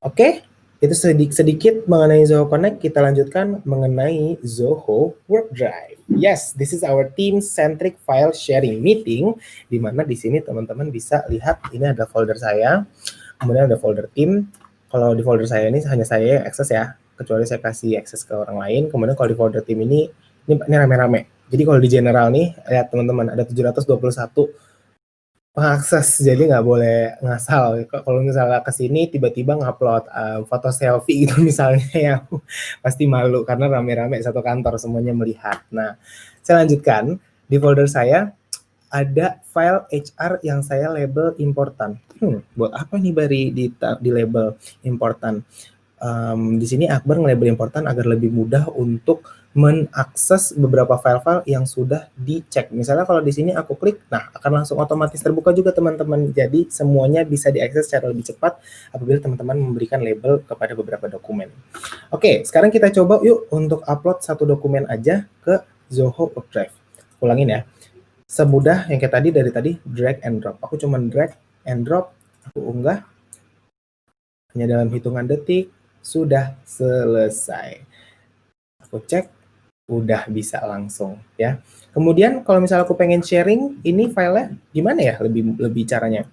Oke, itu sedikit mengenai Zoho Connect. Kita lanjutkan mengenai Zoho Work Drive. Yes, this is our team-centric file sharing meeting, di mana di sini teman-teman bisa lihat ini ada folder saya, kemudian ada folder tim. Kalau di folder saya ini hanya saya yang akses ya, kecuali saya kasih akses ke orang lain. Kemudian kalau di folder tim ini rame-rame. Jadi kalau di general nih, lihat teman-teman, ada 721 pengakses, jadi nggak boleh ngasal. Kalau misalnya ke sini tiba-tiba ngupload foto selfie gitu misalnya, ya pasti malu karena rame-rame satu kantor semuanya melihat. Nah, saya lanjutkan. Di folder saya ada file HR yang saya label important. Buat apa nih Bari di label important? Di sini Akbar nge-label important agar lebih mudah untuk mengakses beberapa file-file yang sudah dicek. Misalnya kalau di sini aku klik, nah akan langsung otomatis terbuka juga teman-teman. Jadi semuanya bisa diakses secara lebih cepat apabila teman-teman memberikan label kepada beberapa dokumen. Oke, sekarang kita coba yuk untuk upload satu dokumen aja ke Zoho Work Drive. Ulangin ya. Semudah yang kayak tadi, dari tadi drag and drop. Aku cuma drag and drop, aku unggah. Hanya dalam hitungan detik, sudah selesai. Aku cek, udah bisa langsung ya. Kemudian kalau misalnya aku pengen sharing, ini filenya gimana ya lebih caranya?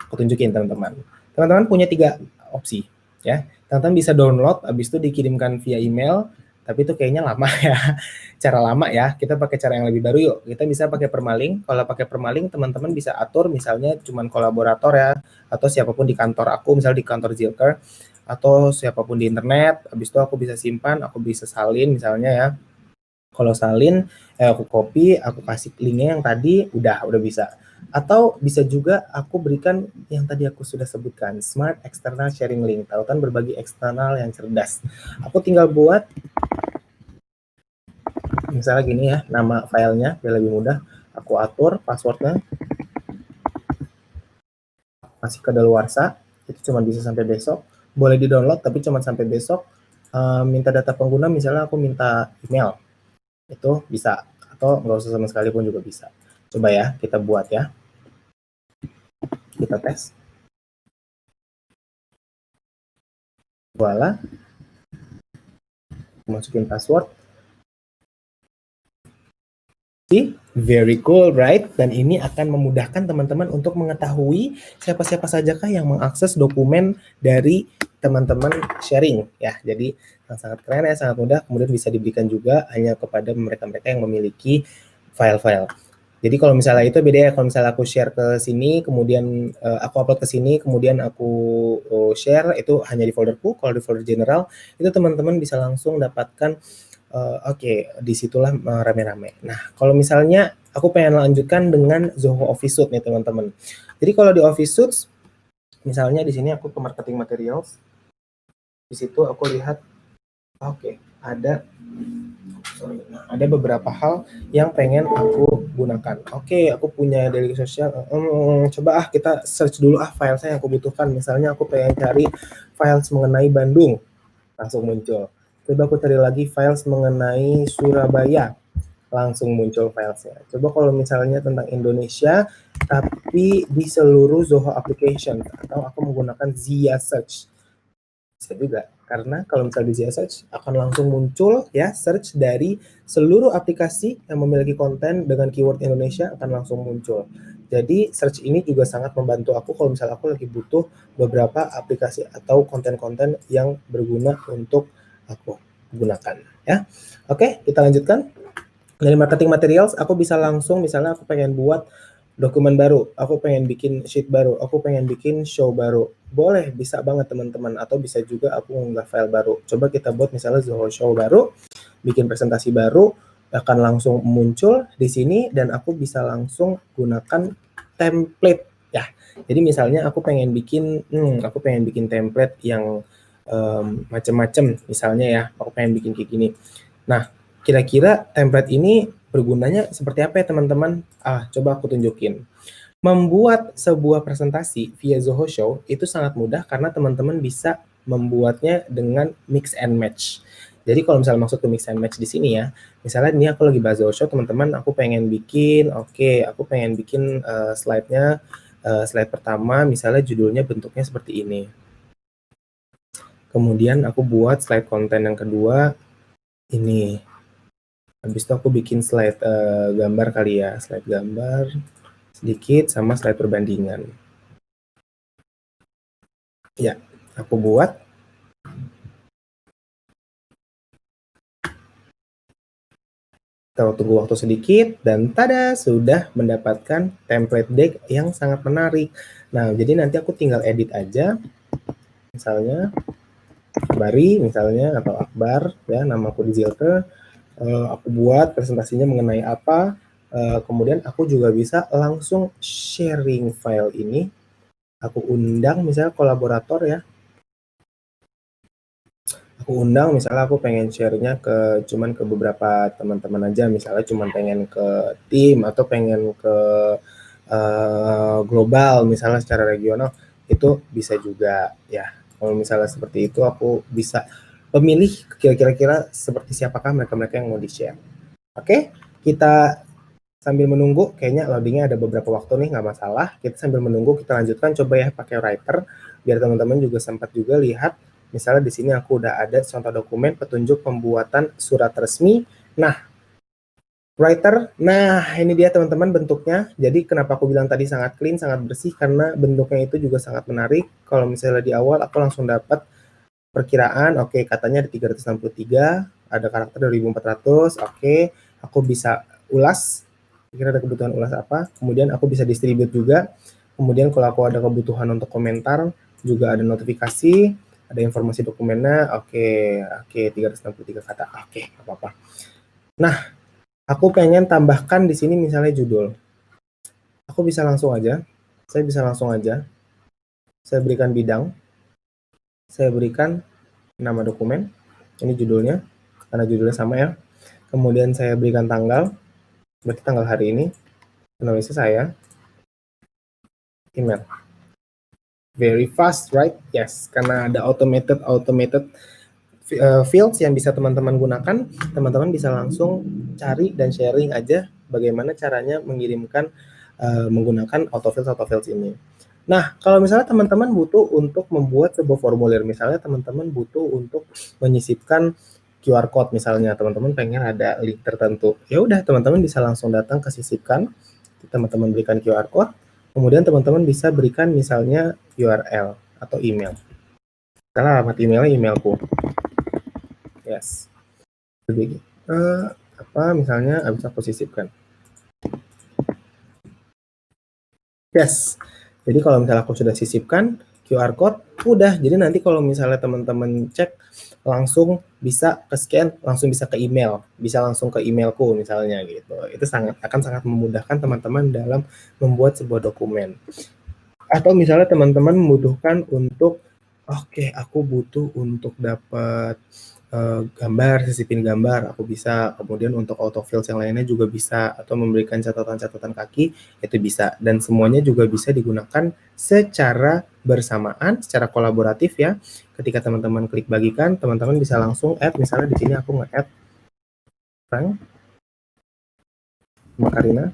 Aku tunjukin teman-teman. Teman-teman punya 3 opsi ya. Teman-teman bisa download, habis itu dikirimkan via email, tapi itu kayaknya lama ya. Cara lama ya. Kita pakai cara yang lebih baru yuk. Kita bisa pakai permaling. Kalau pakai permaling, teman-teman bisa atur misalnya cuman kolaborator ya, atau siapapun di kantor aku, misalnya di kantor Zilker, atau siapapun di internet. Habis itu aku bisa simpan, aku bisa salin misalnya ya. Kalau salin, aku copy, aku kasih linknya yang tadi, udah bisa. Atau bisa juga aku berikan yang tadi aku sudah sebutkan, Smart External Sharing Link, tautan berbagi eksternal yang cerdas. Aku tinggal buat, misalnya gini ya, nama filenya biar lebih mudah. Aku atur passwordnya, masih kedaluarsa, itu cuma bisa sampai besok. Boleh di-download tapi cuma sampai besok. Minta data pengguna, misalnya aku minta email, itu bisa, atau nggak usah sama sekali pun juga bisa. Coba ya, kita buat ya. Kita tes. Voila. Masukin password. Very cool, right? Dan ini akan memudahkan teman-teman untuk mengetahui siapa-siapa sajakah yang mengakses dokumen dari teman-teman sharing ya. Jadi sangat keren ya, sangat mudah. Kemudian bisa diberikan juga hanya kepada mereka-mereka yang memiliki file-file. Jadi kalau misalnya itu beda ya, kalau misalnya aku share ke sini, kemudian aku upload ke sini, kemudian aku share, itu hanya di folderku. Kalau di folder general, itu teman-teman bisa langsung dapatkan. Oke, disitulah rame-rame. Nah, kalau misalnya aku pengen lanjutkan dengan Zoho Office Suite nih teman-teman. Jadi kalau di Office Suite, Misalnya di sini aku ke marketing materials, di situ aku lihat, oke, ada beberapa hal yang pengen aku gunakan. Oke, aku punya daily social. Coba kita search dulu file saya yang aku butuhkan. Misalnya aku pengen cari files mengenai Bandung, langsung muncul. Coba aku cari lagi files mengenai Surabaya, langsung muncul filesnya. Coba kalau misalnya tentang Indonesia, tapi di seluruh Zoho application, atau aku menggunakan Zia Search. Bisa juga, karena kalau misalnya di Zia Search akan langsung muncul ya search dari seluruh aplikasi yang memiliki konten dengan keyword Indonesia akan langsung muncul. Jadi search ini juga sangat membantu aku kalau misalnya aku lagi butuh beberapa aplikasi atau konten-konten yang berguna untuk aku gunakan ya. Oke, kita lanjutkan. Dari marketing materials, aku bisa langsung, misalnya aku pengen buat dokumen baru, aku pengen bikin sheet baru, aku pengen bikin show baru. Boleh, bisa banget teman-teman. Atau bisa juga aku unggah file baru. Coba kita buat misalnya Zoho Show baru, bikin presentasi baru, akan langsung muncul di sini, dan aku bisa langsung gunakan template. Ya, jadi misalnya aku pengen bikin template yang macam-macam, misalnya ya, aku pengen bikin kayak gini. Nah, kira-kira template ini bergunanya seperti apa ya teman-teman? Coba aku tunjukin. Membuat sebuah presentasi via Zoho Show itu sangat mudah karena teman-teman bisa membuatnya dengan mix and match. Jadi kalau misalnya maksud ke mix and match di sini ya, misalnya ini aku lagi bahas Zoho Show, teman-teman, aku pengen bikin, slide-nya, slide pertama, misalnya judulnya bentuknya seperti ini. Kemudian aku buat slide konten yang kedua, ini. Habis itu aku bikin slide gambar kali ya, slide gambar sedikit sama slide perbandingan. Ya, aku buat. Kita tunggu waktu sedikit dan tada, sudah mendapatkan template deck yang sangat menarik. Nah, jadi nanti aku tinggal edit aja. Misalnya Bari misalnya atau Akbar ya, nama aku di Zilker. Aku buat presentasinya mengenai apa. Kemudian aku juga bisa langsung sharing file ini. Aku undang misalnya kolaborator ya. Aku undang, misalnya aku pengen share-nya cuman ke beberapa teman-teman aja, misalnya cuman pengen ke tim atau pengen ke global, misalnya secara regional, itu bisa juga ya. Kalau misalnya seperti itu, aku bisa pemilih kira-kira seperti siapakah mereka-mereka yang mau di-share. Oke, kita sambil menunggu, kayaknya loadingnya ada beberapa waktu nih, nggak masalah. Kita sambil menunggu, kita lanjutkan coba ya pakai Writer, biar teman-teman juga sempat juga lihat. Misalnya di sini aku udah ada contoh dokumen petunjuk pembuatan surat resmi. Nah, Writer, nah ini dia teman-teman bentuknya. Jadi kenapa aku bilang tadi sangat clean, sangat bersih, karena bentuknya itu juga sangat menarik. Kalau misalnya di awal aku langsung dapat perkiraan, oke, katanya ada 363, ada karakter 2400, oke, aku bisa ulas, kira ada kebutuhan ulas apa, kemudian aku bisa distribute juga, kemudian kalau aku ada kebutuhan untuk komentar, juga ada notifikasi, ada informasi dokumennya, oke, 363 kata, oke, apa-apa. Nah, aku pengen tambahkan di sini misalnya judul, aku bisa langsung aja, saya berikan bidang, saya berikan nama dokumen, ini judulnya, karena judulnya sama ya. Kemudian saya berikan tanggal, berarti tanggal hari ini, penulisnya saya, email. Very fast, right? Yes, karena ada automated fields yang bisa teman-teman gunakan, teman-teman bisa langsung cari dan sharing aja bagaimana caranya mengirimkan menggunakan autofills ini. Nah, kalau misalnya teman-teman butuh untuk membuat sebuah formulir, misalnya teman-teman butuh untuk menyisipkan QR code, misalnya teman-teman pengen ada link tertentu, ya udah teman-teman bisa langsung datang ke sisipkan, teman-teman berikan QR code, kemudian teman-teman bisa berikan misalnya URL atau email. Misalnya alamat emailnya emailku. Yes. Jadi misalnya habis aku sisipkan. Yes. Jadi kalau misalnya aku sudah sisipkan QR code, udah. Jadi nanti kalau misalnya teman-teman cek, langsung bisa ke scan, langsung bisa ke email, bisa langsung ke emailku misalnya gitu. Itu akan sangat memudahkan teman-teman dalam membuat sebuah dokumen. Atau misalnya teman-teman membutuhkan untuk, oke, aku butuh untuk dapat gambar, sisipin gambar, aku bisa. Kemudian untuk autofills yang lainnya juga bisa, atau memberikan catatan-catatan kaki, itu bisa. Dan semuanya juga bisa digunakan secara bersamaan, secara kolaboratif ya. Ketika teman-teman klik bagikan, teman-teman bisa langsung add, misalnya di sini aku nge-add Frank sama Karina.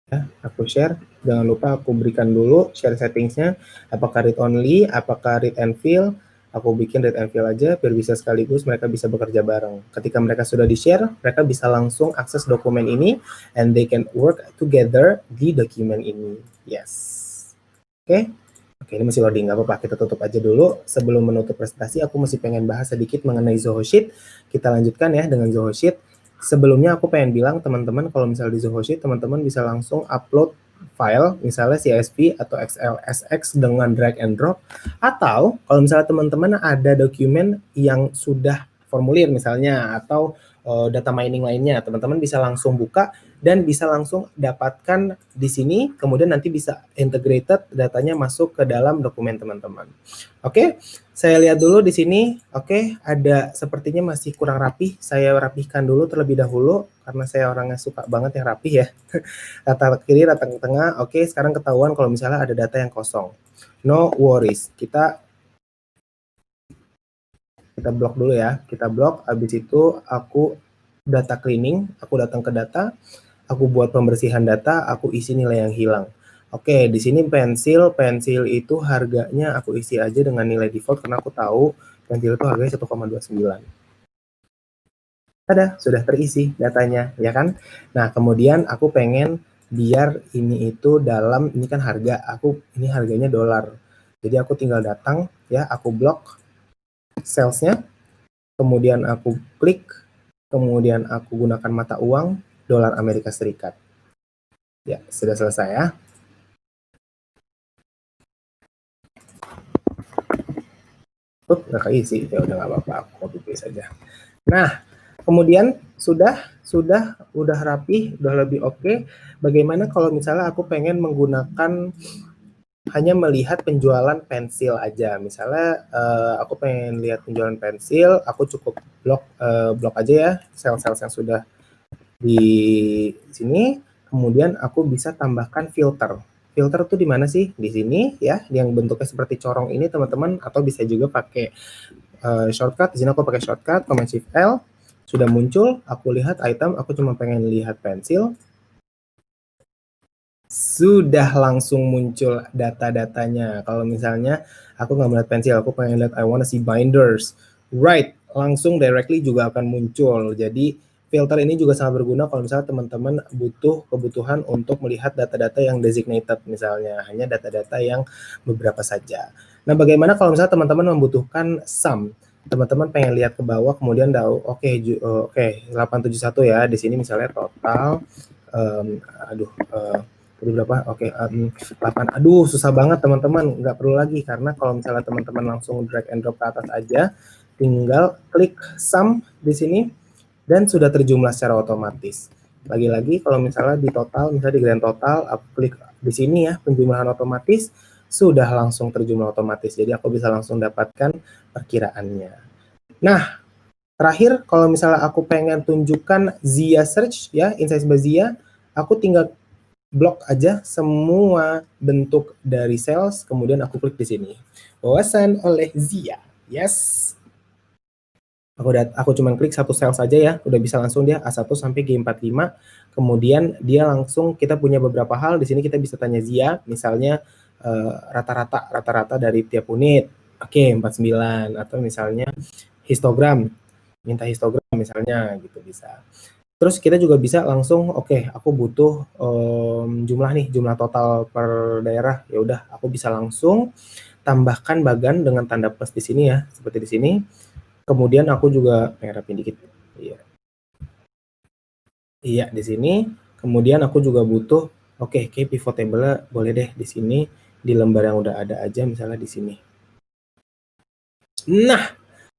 Ya, aku share. Jangan lupa aku berikan dulu share settingsnya, apakah read only, apakah read and fill. Aku bikin read and fill aja biar bisa sekaligus mereka bisa bekerja bareng. Ketika mereka sudah di share, mereka bisa langsung akses dokumen ini and they can work together di dokumen ini. Yes. Oke. Oke, ini masih loading, nggak apa-apa, kita tutup aja dulu. Sebelum menutup presentasi, aku masih pengen bahas sedikit mengenai Zoho Sheet. Kita lanjutkan ya dengan Zoho Sheet. Sebelumnya aku pengen bilang teman-teman, kalau misalnya di Zoho Sheet, teman-teman bisa langsung upload file, misalnya CSV atau XLSX dengan drag and drop. Atau kalau misalnya teman-teman ada dokumen yang sudah formulir misalnya, atau data mining lainnya, teman-teman bisa langsung buka dan bisa langsung dapatkan di sini, kemudian nanti bisa integrated datanya masuk ke dalam dokumen teman-teman. Oke, saya lihat dulu di sini. Oke, ada sepertinya masih kurang rapi. Saya rapihkan dulu terlebih dahulu karena saya orangnya suka banget yang rapi ya. Rata kiri, rata tengah. Oke, sekarang ketahuan kalau misalnya ada data yang kosong. No worries. Kita blok dulu ya. Kita blok. Habis itu aku data cleaning. Aku datang ke data. Aku buat pembersihan data, aku isi nilai yang hilang. Oke, di sini pensil itu harganya aku isi aja dengan nilai default karena aku tahu pensil itu harganya 1,29. Ada, sudah terisi datanya, ya kan? Nah, kemudian aku pengen biar ini itu dalam, ini kan harga, ini harganya dolar. Jadi aku tinggal datang, ya, aku blok salesnya, kemudian aku klik, kemudian aku gunakan mata uang dolar Amerika Serikat. Ya, sudah selesai ya. Nggak keisi, ya udah nggak apa-apa, aku copy paste saja. Nah, kemudian udah rapi, udah lebih oke. Bagaimana kalau misalnya aku pengen menggunakan hanya melihat penjualan pensil aja, misalnya aku pengen lihat penjualan pensil, aku cukup blok aja ya sel-sel yang sudah di sini, kemudian aku bisa tambahkan filter. Filter tuh di mana sih? Di sini ya, yang bentuknya seperti corong ini teman-teman, atau bisa juga pakai shortcut. Di sini aku pakai shortcut, Command Shift L, sudah muncul. Aku lihat item, aku cuma pengen lihat pensil. Sudah langsung muncul data-datanya. Kalau misalnya aku nggak melihat pensil, aku pengen lihat I wanna see binders. Right, langsung directly juga akan muncul. Jadi filter ini juga sangat berguna kalau misalnya teman-teman butuh kebutuhan untuk melihat data-data yang designated, misalnya hanya data-data yang beberapa saja. Nah, bagaimana kalau misalnya teman-teman membutuhkan sum? Teman-teman pengen lihat ke bawah, kemudian tahu, oke, 871 ya, di sini misalnya total, tadi berapa? Oke, 8. Aduh, susah banget teman-teman, nggak perlu lagi, karena kalau misalnya teman-teman langsung drag and drop ke atas aja, tinggal klik sum di sini, dan sudah terjumlah secara otomatis. Lagi-lagi kalau misalnya di total, misalnya di grand total, aku klik di sini ya, penjumlahan otomatis, sudah langsung terjumlah otomatis. Jadi aku bisa langsung dapatkan perkiraannya. Nah, terakhir kalau misalnya aku pengen tunjukkan Zia search ya, Insights by Zia, aku tinggal blok aja semua bentuk dari sales, kemudian aku klik di sini. Wawasan oleh Zia. Yes. Aku cuma klik satu sales saja ya, udah bisa langsung dia A1 sampai G45. Kemudian dia langsung, kita punya beberapa hal di sini, kita bisa tanya Zia, misalnya rata-rata dari tiap unit. Oke, 49, atau misalnya histogram, minta histogram misalnya gitu bisa. Terus kita juga bisa langsung, oke, aku butuh jumlah total per daerah. Ya udah, aku bisa langsung tambahkan bagan dengan tanda plus di sini ya, seperti di sini. Kemudian aku juga rapin dikit. Iya. Iya, di sini. Kemudian aku juga butuh, oke, pivot table-nya boleh deh di sini, di lembar yang udah ada aja, misalnya di sini. Nah,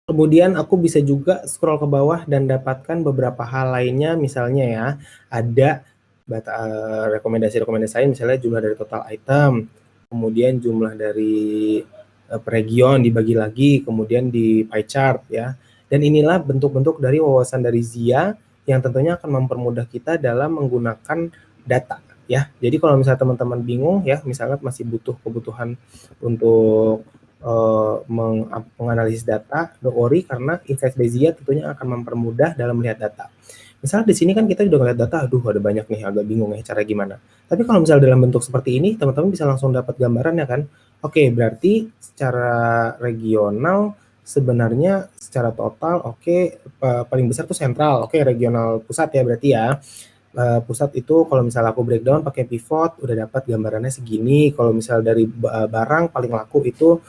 kemudian aku bisa juga scroll ke bawah dan dapatkan beberapa hal lainnya, misalnya ya, ada rekomendasi-rekomendasi lain, misalnya jumlah dari total item, kemudian jumlah dari per region dibagi lagi, kemudian di pie chart ya. Dan inilah bentuk-bentuk dari wawasan dari Zia yang tentunya akan mempermudah kita dalam menggunakan data ya. Jadi kalau misalnya teman-teman bingung ya, misalnya masih butuh kebutuhan untuk menganalisis data, don't worry karena Insights by Zia tentunya akan mempermudah dalam melihat data. Misalnya di sini kan kita udah ngeliat data, aduh ada banyak nih, agak bingung ya cara gimana. Tapi kalau misalnya dalam bentuk seperti ini, teman-teman bisa langsung dapat gambaran ya kan. Oke, berarti secara regional sebenarnya secara total paling besar tuh sentral. Oke, regional pusat ya berarti ya. Pusat itu kalau misalnya aku breakdown pakai pivot udah dapat gambarannya segini. Kalau misalnya dari barang paling laku itu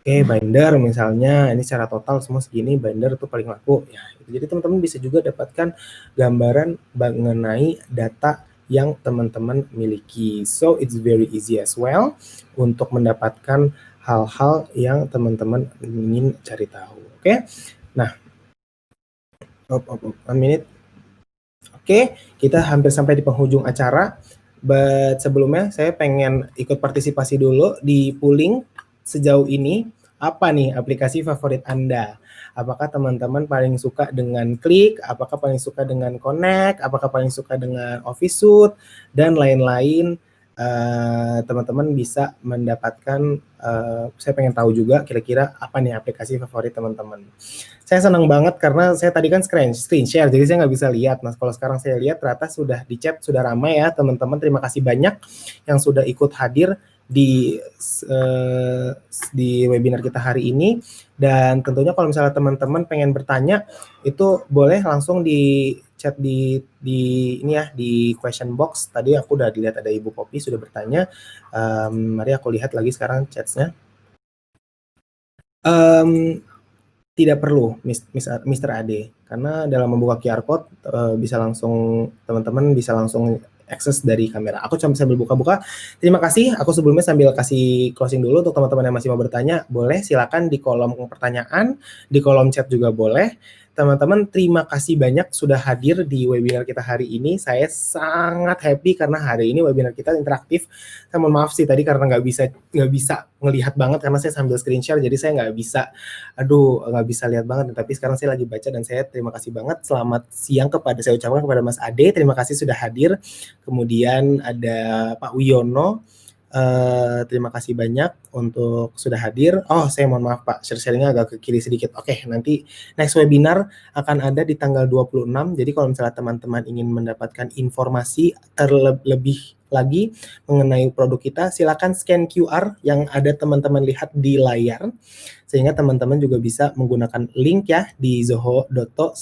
binder misalnya, ini secara total semua segini, binder itu paling laku. Ya, jadi teman-teman bisa juga dapatkan gambaran mengenai data yang teman-teman miliki. So, it's very easy as well untuk mendapatkan hal-hal yang teman-teman ingin cari tahu. Oke? Nah, one minute. Oke, kita hampir sampai di penghujung acara. But sebelumnya saya pengen ikut partisipasi dulu di polling sejauh ini. Apa nih aplikasi favorit Anda? Apakah teman-teman paling suka dengan Klik? Apakah paling suka dengan Connect? Apakah paling suka dengan Office Suite? Dan lain-lain. Teman-teman bisa mendapatkan, saya pengen tahu juga kira-kira apa nih aplikasi favorit teman-teman. Saya senang banget karena saya tadi kan screen share, jadi saya nggak bisa lihat. Nah, kalau sekarang saya lihat ternyata sudah di chat, sudah ramai ya teman-teman. Terima kasih banyak yang sudah ikut hadir di webinar kita hari ini. Dan tentunya kalau misalnya teman-teman pengen bertanya, itu boleh langsung di chat di ini ya, di question box. Tadi aku udah dilihat ada Ibu Poppy sudah bertanya. Mari aku lihat lagi sekarang chatnya. Tidak perlu Mr. Ade, karena dalam membuka QR code bisa langsung teman-teman bisa langsung akses dari kamera. Aku cuma sambil buka-buka. Terima kasih. Aku sebelumnya sambil kasih closing dulu untuk teman-teman yang masih mau bertanya. Boleh silakan di kolom pertanyaan, di kolom chat juga boleh. Teman-teman, terima kasih banyak sudah hadir di webinar kita hari ini. Saya sangat happy karena hari ini webinar kita interaktif. Saya mohon maaf sih tadi karena nggak bisa ngelihat banget karena saya sambil screen share, jadi saya nggak bisa lihat banget. Tapi sekarang saya lagi baca dan saya terima kasih banget. Selamat siang saya ucapkan kepada Mas Ade, terima kasih sudah hadir. Kemudian ada Pak Wiono, terima kasih banyak untuk sudah hadir. Oh, saya mohon maaf Pak, sharing-nya agak ke kiri sedikit. Oke, nanti next webinar akan ada di tanggal 26. Jadi kalau misalnya teman-teman ingin mendapatkan informasi terlebih lagi mengenai produk kita, silakan scan QR yang ada teman-teman lihat di layar, sehingga teman-teman juga bisa menggunakan link ya di zoho.to/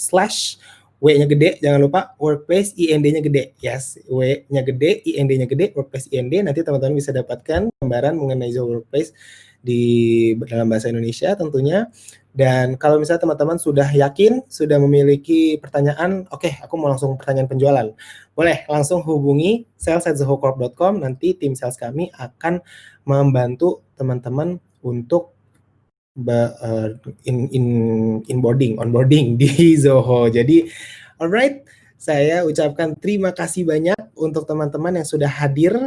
W-nya gede, jangan lupa workplace IND-nya gede. Yes, W-nya gede, IND-nya gede, workplace IND. Nanti teman-teman bisa dapatkan gambaran mengenai Zoho Workplace dalam bahasa Indonesia tentunya. Dan kalau misalnya teman-teman sudah yakin, sudah memiliki pertanyaan, oke, aku mau langsung pertanyaan penjualan. Boleh langsung hubungi sales@zohocorp.com, nanti tim sales kami akan membantu teman-teman untuk onboarding di Zoho. Jadi, alright, saya ucapkan terima kasih banyak untuk teman-teman yang sudah hadir.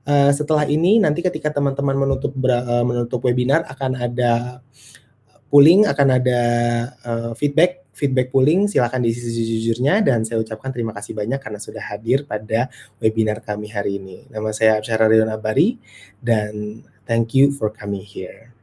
Setelah ini, nanti ketika teman-teman menutup webinar akan ada polling, akan ada feedback polling. Silakan diisi sejujurnya dan saya ucapkan terima kasih banyak karena sudah hadir pada webinar kami hari ini. Nama saya Absyara Ridwan Abari dan thank you for coming here.